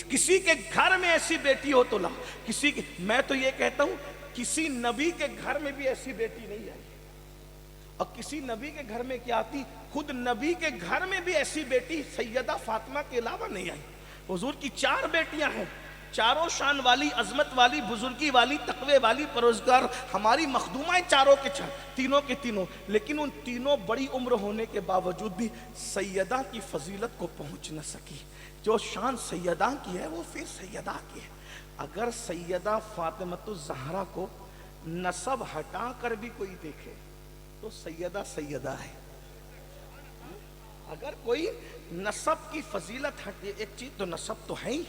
کسی کے گھر میں ایسی بیٹی ہو تو لاؤ. کسی کے، میں تو یہ کہتا ہوں کسی نبی کے گھر میں بھی ایسی بیٹی نہیں آئی. اور کسی نبی کے گھر میں کیا آتی، خود نبی کے گھر میں بھی ایسی بیٹی سیدہ فاطمہ کے علاوہ نہیں آئی. حضور کی 4 بیٹیاں ہیں، چاروں شان والی، عظمت والی، بزرگی والی، تقوی والی، پروردگار ہماری مخدومہ چاروں کے تینوں کے تینوں. لیکن ان تینوں بڑی عمر ہونے کے باوجود بھی سیدہ کی فضیلت کو پہنچ نہ سکی. جو شان سیدہ کی ہے وہ پھر سیدہ کی ہے. اگر سیدہ فاطمۃ الزہرا کو نسب ہٹا کر بھی کوئی دیکھے تو سیدہ سیدہ ہے. اگر کوئی نسب کی فضیلت ہٹے، ایک چیز تو نسب تو ہے ہی،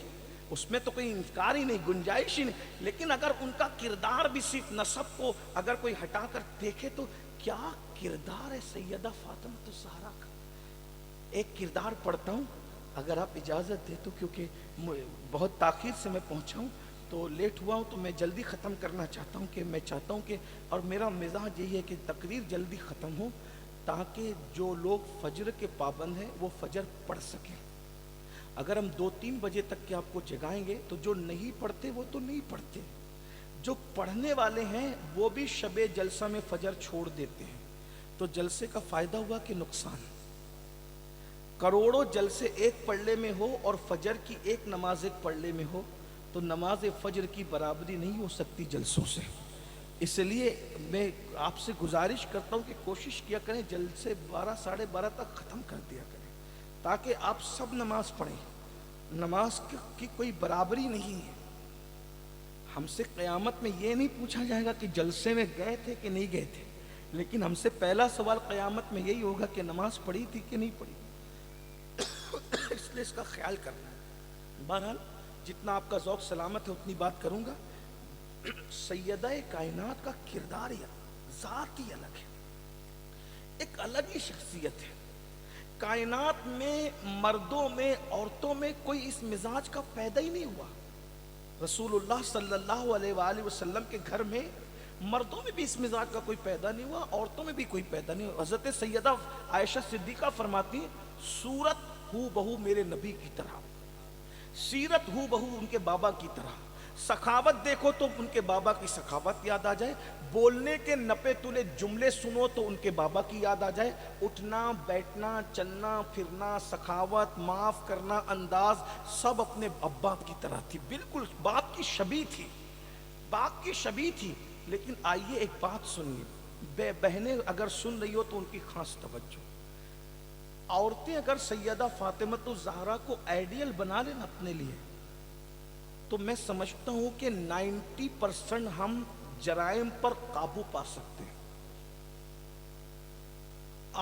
اس میں تو کوئی انکار ہی نہیں، گنجائش ہی نہیں. لیکن اگر ان کا کردار بھی صرف نسب کو اگر کوئی ہٹا کر دیکھے تو کیا کردار ہے سیدہ فاطمہ الزہرا کا. ایک کردار پڑھتا ہوں اگر آپ اجازت دے تو، کیونکہ بہت تاخیر سے میں پہنچا ہوں تو لیٹ ہوا ہوں، تو میں جلدی ختم کرنا چاہتا ہوں. کہ میں چاہتا ہوں کہ، اور میرا مزاج یہی ہے کہ تقریر جلدی ختم ہو تاکہ جو لوگ فجر کے پابند ہیں وہ فجر پڑھ سکیں. اگر ہم 2-3 بجے تک کے آپ کو جگائیں گے تو جو نہیں پڑھتے وہ تو نہیں پڑھتے، جو پڑھنے والے ہیں وہ بھی شب جلسہ میں فجر چھوڑ دیتے ہیں. تو جلسے کا فائدہ ہوا کہ نقصان؟ کروڑوں جلسے ایک پڑھنے میں ہو اور فجر کی ایک نماز ایک پڑھنے میں ہو تو نماز فجر کی برابری نہیں ہو سکتی جلسوں سے. اس لیے میں آپ سے گزارش کرتا ہوں کہ کوشش کیا کریں جلد سے 12 ساڑھے 12 تک ختم کر دیا کریں، تاکہ آپ سب نماز پڑھیں۔ نماز کی کوئی برابری نہیں ہے۔ ہم سے قیامت میں یہ نہیں پوچھا جائے گا کہ جلسے میں گئے تھے کہ نہیں گئے تھے، لیکن ہم سے پہلا سوال قیامت میں یہی ہوگا کہ نماز پڑھی تھی کہ نہیں پڑھی۔ اس لیے اس کا خیال کرنا ہے۔ بہرحال جتنا آپ کا ذوق سلامت ہے اتنی بات کروں گا۔ سیدہ کائنات کا کردار یا ذات ہی الگ ہے، ایک الگ ہی شخصیت ہے۔ کائنات میں مردوں میں عورتوں میں کوئی اس مزاج کا پیدا ہی نہیں ہوا۔ رسول اللہ صلی اللہ علیہ وآلہ وسلم کے گھر میں مردوں میں بھی اس مزاج کا کوئی پیدا نہیں ہوا، عورتوں میں بھی کوئی پیدا نہیں ہوا۔ حضرت سیدہ عائشہ صدیقہ فرماتی ہیں صورت ہو بہو میرے نبی کی طرح، سیرت ہو بہو ان کے بابا کی طرح، سخاوت دیکھو تو ان کے بابا کی سخاوت یاد آ جائے، بولنے کے نپے تلے جملے سنو تو ان کے بابا کی یاد آ جائے، اٹھنا بیٹھنا چلنا پھرنا سخاوت معاف کرنا انداز سب اپنے ابا کی طرح تھی، بالکل باپ کی شبیہ تھی، باپ کی شبیہ تھی۔ لیکن آئیے ایک بات سنیے، بہنیں اگر سن رہی ہو تو ان کی خاص توجہ، عورتیں اگر سیدہ فاطمہ الزہرا کو آئیڈیل بنا لیں اپنے لیے تو میں سمجھتا ہوں کہ 90% ہم جرائم پر قابو پا سکتے ہیں۔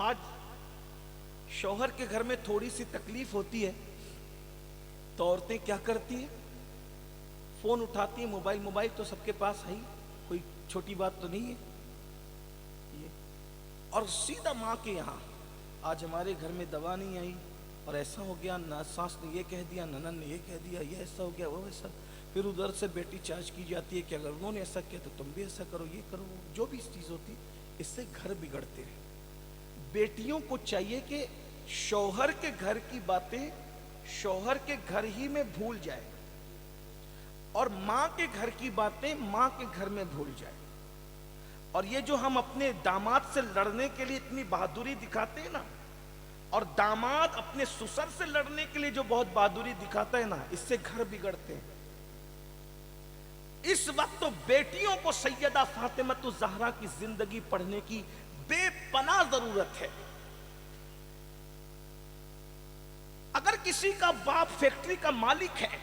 آج شوہر کے گھر میں تھوڑی سی تکلیف ہوتی ہے تو عورتیں کیا کرتی ہیں؟ فون اٹھاتی ہیں، موبائل تو سب کے پاس ہے ہی، کوئی چھوٹی بات تو نہیں ہے یہ، اور سیدھا ماں کے یہاں آج ہمارے گھر میں دوا نہیں آئی اور ایسا ہو گیا، ساس نے یہ کہہ دیا، ننن نے یہ کہہ دیا، یہ ایسا ہو گیا وہ ایسا، پھر ادھر سے بیٹی چارج کی جاتی ہے کہ اگر انہوں نے ایسا کیا تو تم بھی ایسا کرو، یہ کرو، جو بھی اس چیز ہوتی اس سے گھر بگڑتے ہیں۔ بیٹیوں کو چاہیے کہ شوہر کے گھر کی باتیں شوہر کے گھر ہی میں بھول جائے اور ماں کے گھر کی باتیں ماں کے گھر میں بھول جائے۔ اور یہ جو ہم اپنے داماد سے لڑنے کے لیے اتنی بہادری دکھاتے ہیں نا، اور داماد اپنے سسر سے لڑنے کے لیے جو بہت بہادری دکھاتا ہے نا، اس سے گھر بگڑتے ہیں۔ اس وقت تو بیٹیوں کو سیدہ فاطمہ الزہرا کی زندگی پڑھنے کی بے پناہ ضرورت ہے۔ اگر کسی کا باپ فیکٹری کا مالک ہے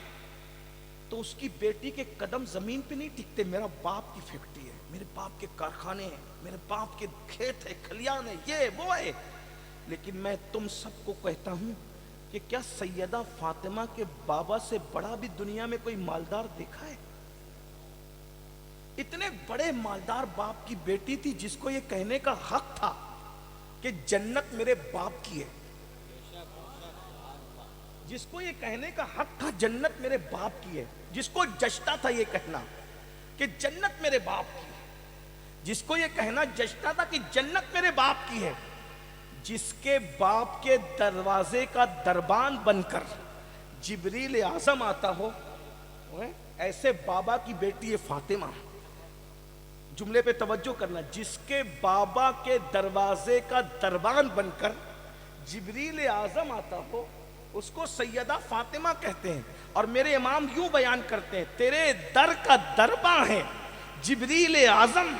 تو اس کی بیٹی کے قدم زمین پہ نہیں ٹکتے، میرا باپ کی فیکٹری ہے، میرے باپ کے کارخانے ہیں، میرے باپ کے کھیت ہے، کھلیان ہے، یہ وہ ہے۔ لیکن میں تم سب کو کہتا ہوں کہ کیا سیدہ فاطمہ کے بابا سے بڑا بھی دنیا میں کوئی مالدار دیکھا ہے؟ اتنے بڑے مالدار باپ کی بیٹی تھی جس کو یہ کہنے کا حق تھا کہ جنت میرے باپ کی ہے، جس کو یہ کہنے کا حق تھا جنت میرے باپ کی ہے، جس کو جچتا تھا یہ کہنا کہ جنت میرے باپ کی ہے، جس کو یہ کہنا جچتا تھا کہ جنت میرے باپ کی ہے، جس کے باپ کے دروازے کا دربان بن کر جبریل اعظم آتا ہو، ایسے بابا کی بیٹی ہے فاطمہ۔ جملے پہ توجہ کرنا، جس کے بابا کے دروازے کا دربان بن کر جبریل اعظم آتا ہو اس کو سیدہ فاطمہ کہتے ہیں۔ اور میرے امام یوں بیان کرتے ہیں، تیرے در کا درباں ہے جبریل اعظم،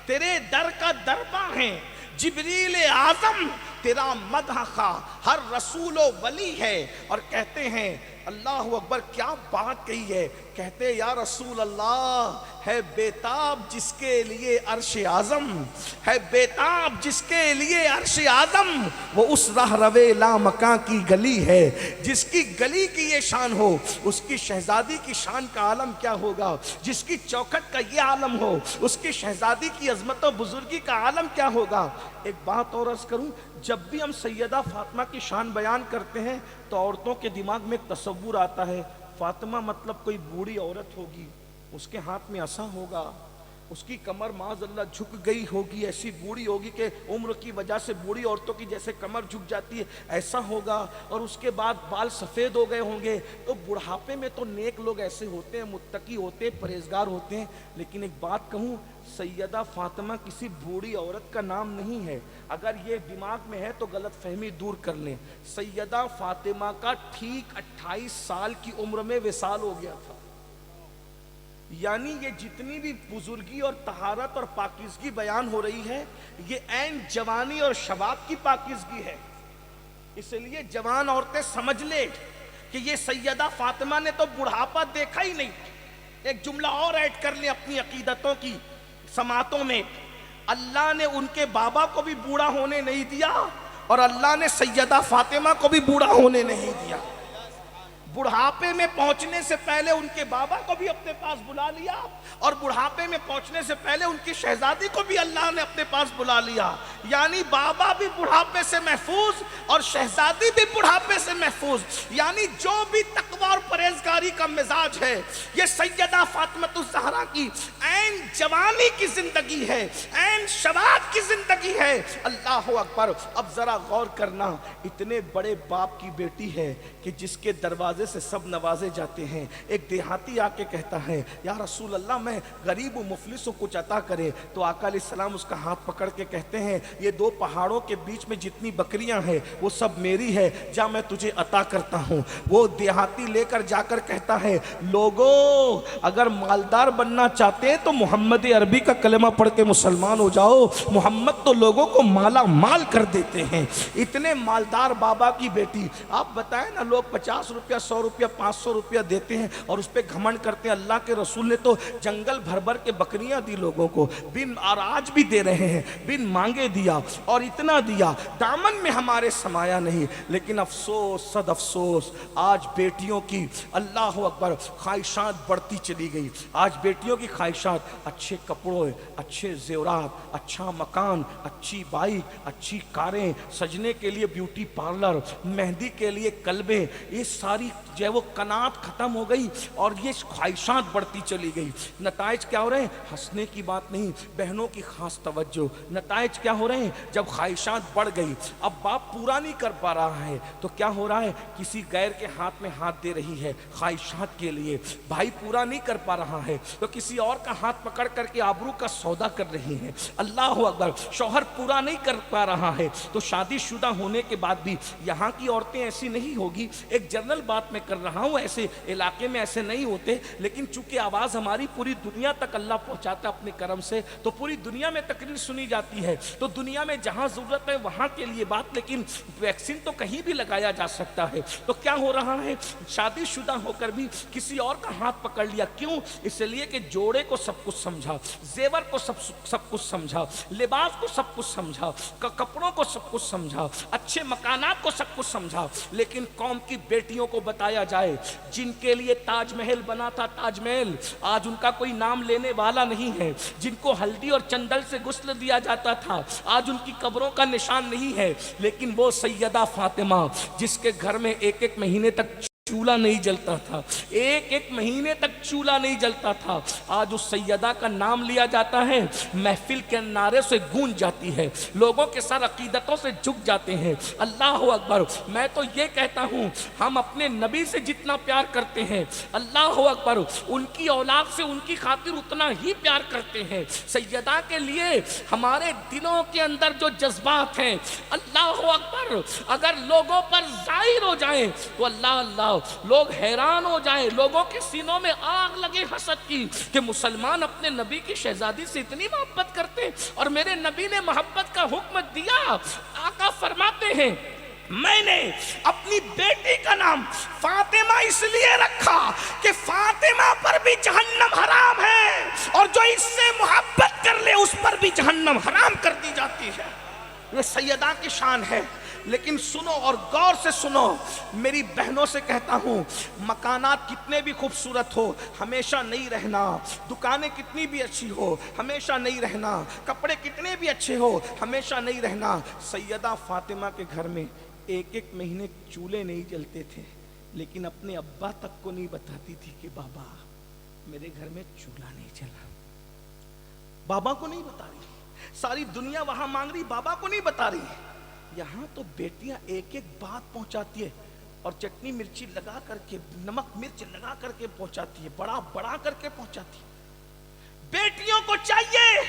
تیرے در کا درباں ہے جبریل اعظم، تیرا مدح خواہ ہر رسول و ولی ہے۔ اور کہتے ہیں اللہ اکبر، کیا بات کہی ہے، کہتے ہیں یا رسول اللہ، ہے بیتاب جس کے لیے عرش اعظم، ہے بیتاب جس کے لیے عرش اعظم، وہ اس راہ روے لامکاں کی گلی ہے، جس کی گلی کی یہ شان ہو اس کی شہزادی کی شان کا عالم کیا ہوگا، جس کی چوکھٹ کا یہ عالم ہو اس کی شہزادی کی عظمت و بزرگی کا عالم کیا ہوگا۔ ایک بات اور عرض کروں، جب بھی ہم سیدہ فاطمہ کی شان بیان کرتے ہیں تو عورتوں کے دماغ میں ایک تصور آتا ہے، فاطمہ مطلب کوئی بوڑھی عورت ہوگی، اس کے ہاتھ میں عصا ہوگا، اس کی کمر معاذ اللہ جھک گئی ہوگی، ایسی بوڑھی ہوگی کہ عمر کی وجہ سے بوڑھی عورتوں کی جیسے کمر جھک جاتی ہے ایسا ہوگا، اور اس کے بعد بال سفید ہو گئے ہوں گے۔ تو بڑھاپے میں تو نیک لوگ ایسے ہوتے ہیں، متقی ہوتے ہیں، پرہیزگار ہوتے ہیں۔ لیکن ایک بات کہوں، سیدہ فاطمہ کسی بوڑھی عورت کا نام نہیں ہے۔ اگر یہ دماغ میں ہے تو غلط فہمی دور کر لیں، سیدہ فاطمہ کا ٹھیک 28 سال کی عمر میں وصال ہو گیا تھا۔ یعنی یہ جتنی بھی بزرگی اور طہارت اور پاکیزگی بیان ہو رہی ہے یہ عین جوانی اور شباب کی پاکیزگی ہے. اس لیے جوان عورتیں سمجھ لے کہ یہ سیدہ فاطمہ نے تو بڑھاپا دیکھا ہی نہیں. ایک جملہ اور ایڈ کر لیں اپنی عقیدتوں کی سماعتوں میں. اللہ نے ان کے بابا کو بھی بوڑھا ہونے نہیں دیا اور اللہ نے سیدہ فاطمہ کو بھی بوڑھا ہونے نہیں دیا. بڑھاپے میں پہنچنے سے پہلے ان کے بابا کو بھی اپنے پاس بلا لیا اور بڑھاپے میں پہنچنے سے پہلے ان کی شہزادی کو بھی اللہ نے اپنے پاس بلا لیا. یعنی بابا بھی بڑھاپے سے محفوظ اور شہزادی بھی بڑھاپے سے محفوظ. یعنی جو بھی تقوی اور پرہیزگاری کا مزاج ہے یہ سیدہ فاطمۃ الزہرا کی عین جوانی کی زندگی ہے, عین شباب کی زندگی ہے. اللہ اکبر. اب ذرا غور کرنا, اتنے بڑے باپ کی بیٹی ہے کہ جس کے دروازے سے سب نوازے جاتے ہیں. ایک دیہاتی آ کے کہتا ہے یا رسول اللہ میں غریب و مفلس ہوں کچھ عطا کرے. تو آقا علیہ السلام اس کا ہاتھ پکڑ کے کہتے ہیں یہ 2 پہاڑوں کے بیچ میں جتنی بکریاں ہیں وہ سب میری ہے, جا میں تجھے عطا کرتا ہوں. وہ دیہاتی لے کر جا کر کہتا ہے لوگوں اگر مالدار بننا چاہتے ہیں تو محمد عربی کا کلمہ پڑھ کے مسلمان ہو جاؤ. محمد تو لوگوں کو مالا مال کر دیتے ہیں. اتنے مالدار بابا کی بیٹی. آپ بتائیں نا, لوگ 50 روپیہ 100 روپیہ 500 روپیہ دیتے ہیں اور اس پہ گھمنڈ کرتے ہیں. اللہ کے رسول نے تو جنگل بھر بھر کے بکریاں دی لوگوں کو, بن اور آج بھی دے رہے ہیں, بن مانگے دیا اور اتنا دیا, دامن میں ہمارے سمایا نہیں. لیکن افسوس صد افسوس آج بیٹیوں کی اللہ اکبر خواہشات بڑھتی چلی گئی. آج بیٹیوں کی خواہشات اچھے کپڑوں, اچھے زیورات, اچھا مکان, اچھی بائک, اچھی کاریں, سجنے کے لیے بیوٹی پارلر, مہندی کے لیے کلبے, یہ ساری جو ہے وہ قناعت ختم ہو گئی اور یہ خواہشات بڑھتی چلی گئی. نتائج کیا ہو رہے ہیں؟ ہنسنے کی بات نہیں, بہنوں کی خاص توجہ. نتائج کیا ہو رہے ہیں؟ جب خواہشات بڑھ گئی, اب باپ پورا نہیں کر پا رہا ہے تو کیا ہو رہا ہے؟ کسی غیر کے ہاتھ میں ہاتھ دے رہی ہے خواہشات کے لیے. بھائی پورا نہیں کر پا رہا ہے تو کسی اور کا ہاتھ پکڑ کر کے آبرو کا سودا کر رہی ہے. اللہ اکبر. شوہر پورا نہیں کر پا رہا ہے تو شادی شدہ ہونے کے بعد بھی یہاں کی عورتیں ایسی نہیں ہوگی, ایک جنرل بات میں کر رہا ہوں, ایسے علاقے میں ایسے نہیں ہوتے, لیکن چونکہ آواز ہماری پوری دنیا تک اللہ پہنچاتا اپنے کرم سے تو پوری دنیا میں تقریر سنی جاتی ہے. تو دنیا میں جہاں ضرورت ہے وہاں کے لیے بات, لیکن ویکسین تو کہیں بھی لگایا جا سکتا ہے. تو کیا ہو رہا ہے؟ شادی شدہ ہو کر بھی کسی اور کا ہاتھ پکڑ لیا. کیوں؟ اس لیے کہ جوڑے کو سب کچھ سمجھا, زیور کو سب کچھ سمجھا, لباس کو سب کچھ سمجھا, کپڑوں کو سب کچھ سمجھا, اچھے مکانات کو سب کچھ سمجھا. لیکن قوم کی بیٹیوں کو بتایا جائے جن کے لیے تاج محل بنا تھا, تاج محل آج ان کا کوئی نام لینے والا نہیں ہے. جن کو ہلدی اور چندل سے غسل دیا جاتا تھا آج ان کی قبروں کا نشان نہیں ہے. لیکن وہ سیدہ فاطمہ جس کے گھر میں ایک ایک مہینے تک چولہا نہیں جلتا تھا, ایک ایک مہینے تک چولہا نہیں جلتا تھا, آج اس سیدہ کا نام لیا جاتا ہے, محفل کے نعرے سے گونج جاتی ہے, لوگوں کے سر عقیدتوں سے جھک جاتے ہیں. اللہ اکبر. میں تو یہ کہتا ہوں ہم اپنے نبی سے جتنا پیار کرتے ہیں اللہ اکبر ان کی اولاد سے ان کی خاطر اتنا ہی پیار کرتے ہیں. سیدہ کے لیے ہمارے دلوں کے اندر جو جذبات ہیں اللہ اکبر اگر لوگوں پر ظاہر ہو جائیں تو اللہ لوگ حیران ہو جائیں, لوگوں کے سینوں میں آگ لگے حسد کی کہ مسلمان اپنے نبی کی شہزادی سے اتنی محبت کرتے ہیں اور میرے نبی نے محبت کا حکم دیا. آقا فرماتے ہیں میں نے اپنی بیٹی کا نام فاطمہ اس لیے رکھا کہ فاطمہ پر بھی جہنم حرام ہے اور جو اس سے محبت کر لے اس پر بھی جہنم حرام کر دی جاتی ہے. یہ سیدہ کی شان ہے. لیکن سنو اور غور سے سنو, میری بہنوں سے کہتا ہوں مکانات کتنے بھی خوبصورت ہو ہمیشہ نہیں رہنا, دکانیں کتنی بھی اچھی ہو ہمیشہ نہیں رہنا, کپڑے کتنے بھی اچھے ہو ہمیشہ نہیں رہنا. سیدہ فاطمہ کے گھر میں ایک ایک مہینے چولہے نہیں جلتے تھے, لیکن اپنے ابا تک کو نہیں بتاتی تھی کہ بابا میرے گھر میں چولہا نہیں چلا. بابا کو نہیں بتا رہی, ساری دنیا وہاں مانگ رہی, بابا کو نہیں بتا رہی. یہاں تو بیٹیاں ایک ایک بات پہنچاتی ہے اور چٹنی مرچی لگا کر کے, نمک مرچ لگا کر کے پہنچاتی ہے, بڑا بڑا کر کے پہنچاتی ہے. بیٹیوں کو چاہیے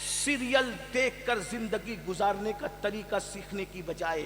سیریل دیکھ کر زندگی گزارنے کا طریقہ سیکھنے کی بجائے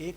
1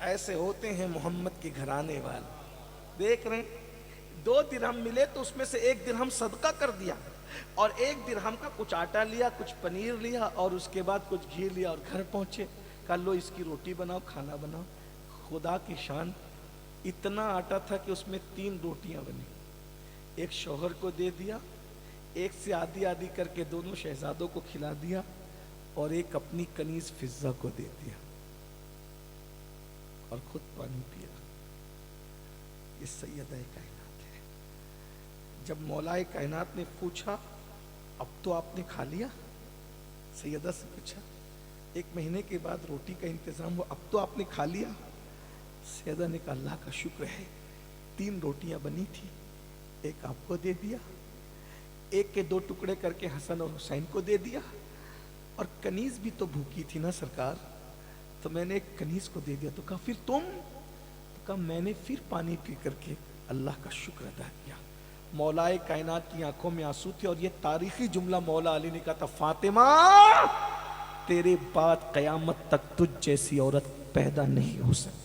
ایسے ہوتے ہیں محمد کے گھرانے والے. دیکھ رہے ہیں 2 درہم ملے تو اس میں سے 1 درہم صدقہ کر دیا اور 1 درہم کا کچھ آٹا لیا, کچھ پنیر لیا اور اس کے بعد کچھ گھی لیا اور گھر پہنچے. کہا لو اس کی روٹی بناؤ, کھانا بناؤ. خدا کی شان, اتنا آٹا تھا کہ اس میں 3 روٹیاں بنی. ایک شوہر کو دے دیا, ایک سے آدھی آدھی کر کے دونوں شہزادوں کو کھلا دیا اور ایک اپنی کنیز فضہ کو دے دیا اور خود پانی پیا. یہ سیدہ کائنات ہے. جب مولا کائنات نے پوچھا اب تو آپ نے کھا لیا, سیدہ سے پوچھا 1 مہینے کے بعد روٹی کا انتظام ہو, اب تو آپ نے کھا لیا. سیدہ نے کہا اللہ کا شکر ہے, 3 روٹیاں بنی تھی, ایک آپ کو دے دیا, ایک کے 2 ٹکڑے کر کے حسن اور حسین کو دے دیا, اور کنیز بھی تو بھوکی تھی نا سرکار, تو میں نے ایک کنیز کو دے دیا. تو کہا پھر تم؟ تو کہا میں نے پھر پانی پی کر کے اللہ کا شکر ادا کیا. مولا کائنات کی آنکھوں میں آنسو تھے اور یہ تاریخی جملہ مولا علی نے کہا تھا, فاطمہ تیرے بعد قیامت تک تجھ جیسی عورت پیدا نہیں ہو سکتی.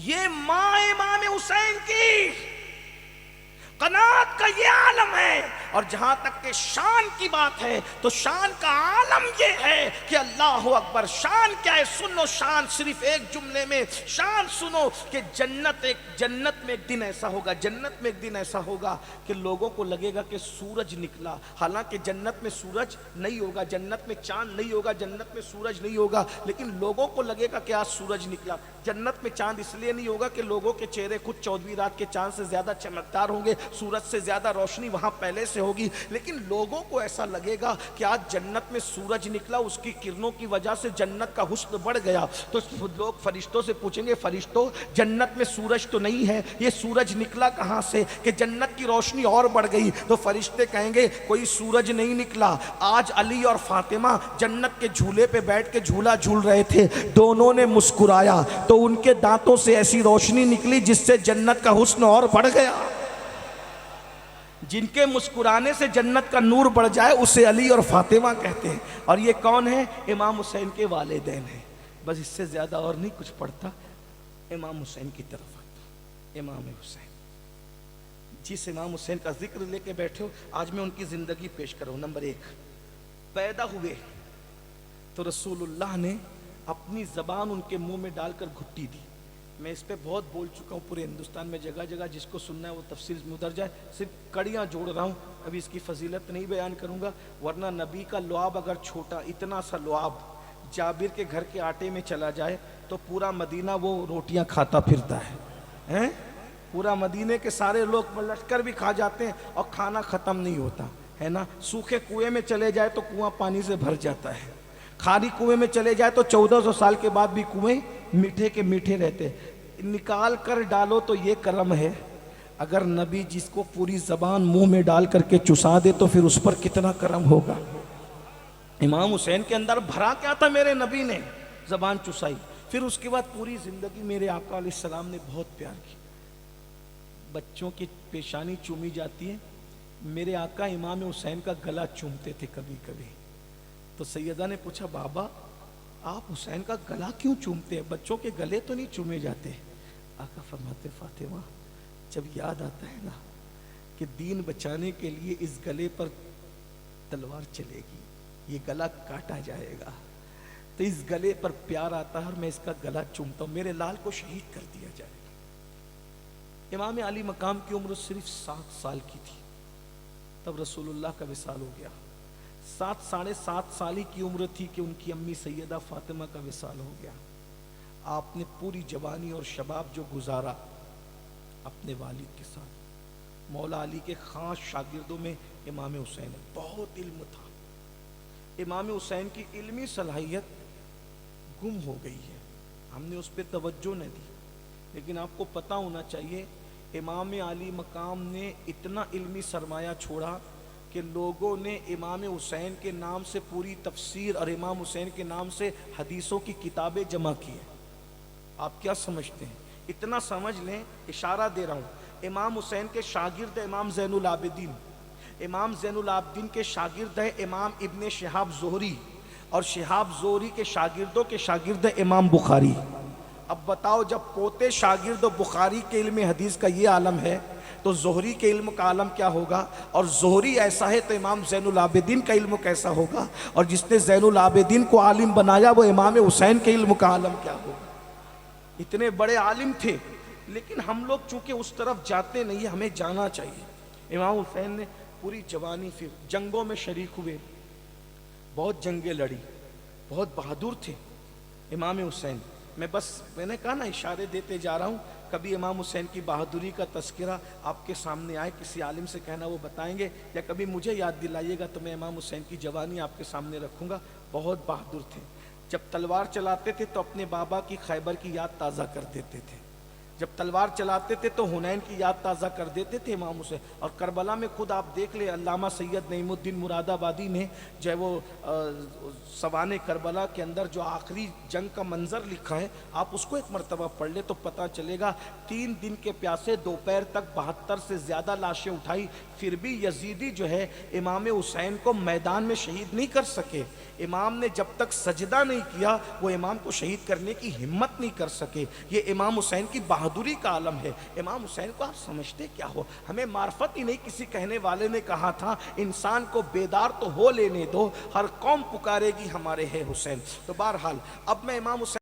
یہ ماں امام حسین کی قناعت کا یہ عالم ہے. اور جہاں تک کہ شان کی بات ہے تو شان کا عالم یہ ہے کہ اللہ اکبر. شان کیا ہے؟ سنو شان صرف ایک جملے میں. شان سنو کہ جنت میں ایک دن ایسا ہوگا, جنت میں ایک دن ایسا ہوگا کہ لوگوں کو لگے گا کہ سورج نکلا. حالانکہ جنت میں سورج نہیں ہوگا, جنت میں چاند نہیں ہوگا, جنت میں سورج نہیں ہوگا, لیکن لوگوں کو لگے گا کہ آج سورج نکلا. جنت میں چاند اس لیے نہیں ہوگا کہ لوگوں کے چہرے خود 14ویں رات کے چاند سے زیادہ چمکدار ہوں گے, سورج سے زیادہ روشنی وہاں پہلے سے ہوگی, لیکن لوگوں کو ایسا لگے گا کہ آج جنت میں سورج نکلا, اس کی کرنوں کی وجہ سے جنت کا حسن بڑھ گیا. تو لوگ فرشتوں سے پوچھیں گے, فرشتوں جنت میں سورج تو نہیں ہے, یہ سورج نکلا کہاں سے کہ جنت کی روشنی اور بڑھ گئی؟ تو فرشتے کہیں گے کوئی سورج نہیں نکلا, آج علی اور فاطمہ جنت کے جھولے پہ بیٹھ کے جھولا جھول رہے تھے, دونوں نے مسکرایا تو ان کے دانتوں سے ایسی روشنی نکلی جس سے جنت کا حسن اور بڑھ گیا. جن کے مسکرانے سے جنت کا نور بڑھ جائے اسے علی اور فاطمہ کہتے ہیں. اور یہ کون ہے؟ امام حسین کے والدین ہیں. بس اس سے زیادہ اور نہیں کچھ پڑھتا. امام حسین کی طرف آتا. امام حسین, جس امام حسین کا ذکر لے کے بیٹھے ہو, آج میں ان کی زندگی پیش کروں. نمبر 1, پیدا ہوئے تو رسول اللہ نے اپنی زبان ان کے منہ میں ڈال کر گھٹی دی. میں اس پہ بہت بول چکا ہوں, پورے ہندوستان میں جگہ جگہ, جس کو سننا ہے وہ تفصیل میں ادھر جائے. صرف کڑیاں جوڑ رہا ہوں, ابھی اس کی فضیلت نہیں بیان کروں گا, ورنہ نبی کا لعاب اگر چھوٹا, اتنا سا لعاب جابر کے گھر کے آٹے میں چلا جائے تو پورا مدینہ وہ روٹیاں کھاتا پھرتا ہے. پورا مدینے کے سارے لوگ لشکر بھی کھا جاتے ہیں اور کھانا ختم نہیں ہوتا ہے نا. سوکھے کنویں میں چلے جائے تو کنواں پانی سے بھر جاتا ہے, خالی کنویں میں چلے جائے تو 1400 سال کے بعد بھی کنویں میٹھے کے میٹھے رہتے. نکال کر ڈالو تو یہ کرم ہے, اگر نبی جس کو پوری زبان منہ میں ڈال کر کے چسا دے تو پھر اس پر کتنا کرم ہوگا. امام حسین کے اندر بھرا کیا تھا؟ میرے نبی نے زبان چسائی. پھر اس کے بعد پوری زندگی میرے آقا علیہ السلام نے بہت پیار کی. بچوں کی پیشانی چومی جاتی ہے, میرے آقا امام حسین کا گلا چومتے تھے کبھی کبھی. تو سیدہ نے پوچھا بابا آپ حسین کا گلا کیوں چومتے ہیں, بچوں کے گلے تو نہیں چومے جاتے؟ آقا فرماتے فاطمہ جب یاد آتا ہے نا کہ دین بچانے کے لیے اس گلے پر تلوار چلے گی, یہ گلا کاٹا جائے گا, تو اس گلے پر پیار آتا ہے اور میں اس کا گلا چومتا ہوں, میرے لال کو شہید کر دیا جائے گا. امام علی مقام کی عمر صرف 7 سال کی تھی تب رسول اللہ کا وصال ہو گیا. 7 ساڑھے 7 سال کی عمر تھی کہ ان کی امی سیدہ فاطمہ کا وصال ہو گیا. آپ نے پوری جوانی اور شباب جو گزارا اپنے والد کے ساتھ. مولا علی کے خاص شاگردوں میں امام حسین بہت علم تھا. امام حسین کی علمی صلاحیت گم ہو گئی ہے, ہم نے اس پہ توجہ نہ دی, لیکن آپ کو پتہ ہونا چاہیے امام علی مقام نے اتنا علمی سرمایہ چھوڑا کہ لوگوں نے امام حسین کے نام سے پوری تفسیر اور امام حسین کے نام سے حدیثوں کی کتابیں جمع کی ہیں. آپ کیا سمجھتے ہیں؟ اتنا سمجھ لیں, اشارہ دے رہا ہوں, امام حسین کے شاگرد امام زین العابدین, امام زین العابدین کے شاگرد ہے امام ابن شہاب زہری, اور شہاب زہری کے شاگردوں کے شاگرد امام بخاری. اب بتاؤ جب پوتے شاگرد و بخاری کے علم حدیث کا یہ عالم ہے تو زہری کے علم کا عالم کیا ہوگا؟ اور زہری ایسا ہے تو امام زین العابدین کا علم کیسا ہوگا؟ اور جس نے زین العابدین کو عالم بنایا وہ امام حسین کے علم کا عالم کیا ہوگا؟ اتنے بڑے عالم تھے، لیکن ہم لوگ چونکہ اس طرف جاتے نہیں، ہمیں جانا چاہیے۔ امام حسین نے پوری جوانی پھر جنگوں میں شریک ہوئے، بہت جنگیں لڑی، بہت بہادر تھے امام حسین۔ میں نے کہا نا، اشارے دیتے جا رہا ہوں، کبھی امام حسین کی بہادری کا تذکرہ آپ کے سامنے آئے، کسی عالم سے کہنا وہ بتائیں گے، یا کبھی مجھے یاد دلائیے گا تو میں امام حسین کی جوانی آپ کے سامنے رکھوں گا۔ بہت بہادر تھے، جب تلوار چلاتے تھے تو اپنے بابا کی خیبر کی یاد تازہ کر دیتے تھے، جب تلوار چلاتے تھے تو حنین کی یاد تازہ کر دیتے تھے امام حسین۔ اور کربلا میں خود آپ دیکھ لیں، علامہ سید نعیم الدین مراد آبادی نے جو ہے وہ سوانح کربلا کے اندر جو آخری جنگ کا منظر لکھا ہے، آپ اس کو ایک مرتبہ پڑھ لیں تو پتہ چلے گا۔ 3 دن کے پیاسے دوپہر تک 72 سے زیادہ لاشیں اٹھائی، پھر بھی یزیدی جو ہے امام حسین کو میدان میں شہید نہیں کر سکے۔ امام نے جب تک سجدہ نہیں کیا وہ امام کو شہید کرنے کی ہمت نہیں کر سکے۔ یہ امام حسین کی بہادری کا عالم ہے۔ امام حسین کو آپ سمجھتے کیا ہو؟ ہمیں معرفت ہی نہیں۔ کسی کہنے والے نے کہا تھا، انسان کو بیدار تو ہو لینے دو، ہر قوم پکارے گی ہمارے ہے حسین۔ تو بہرحال اب میں امام حسین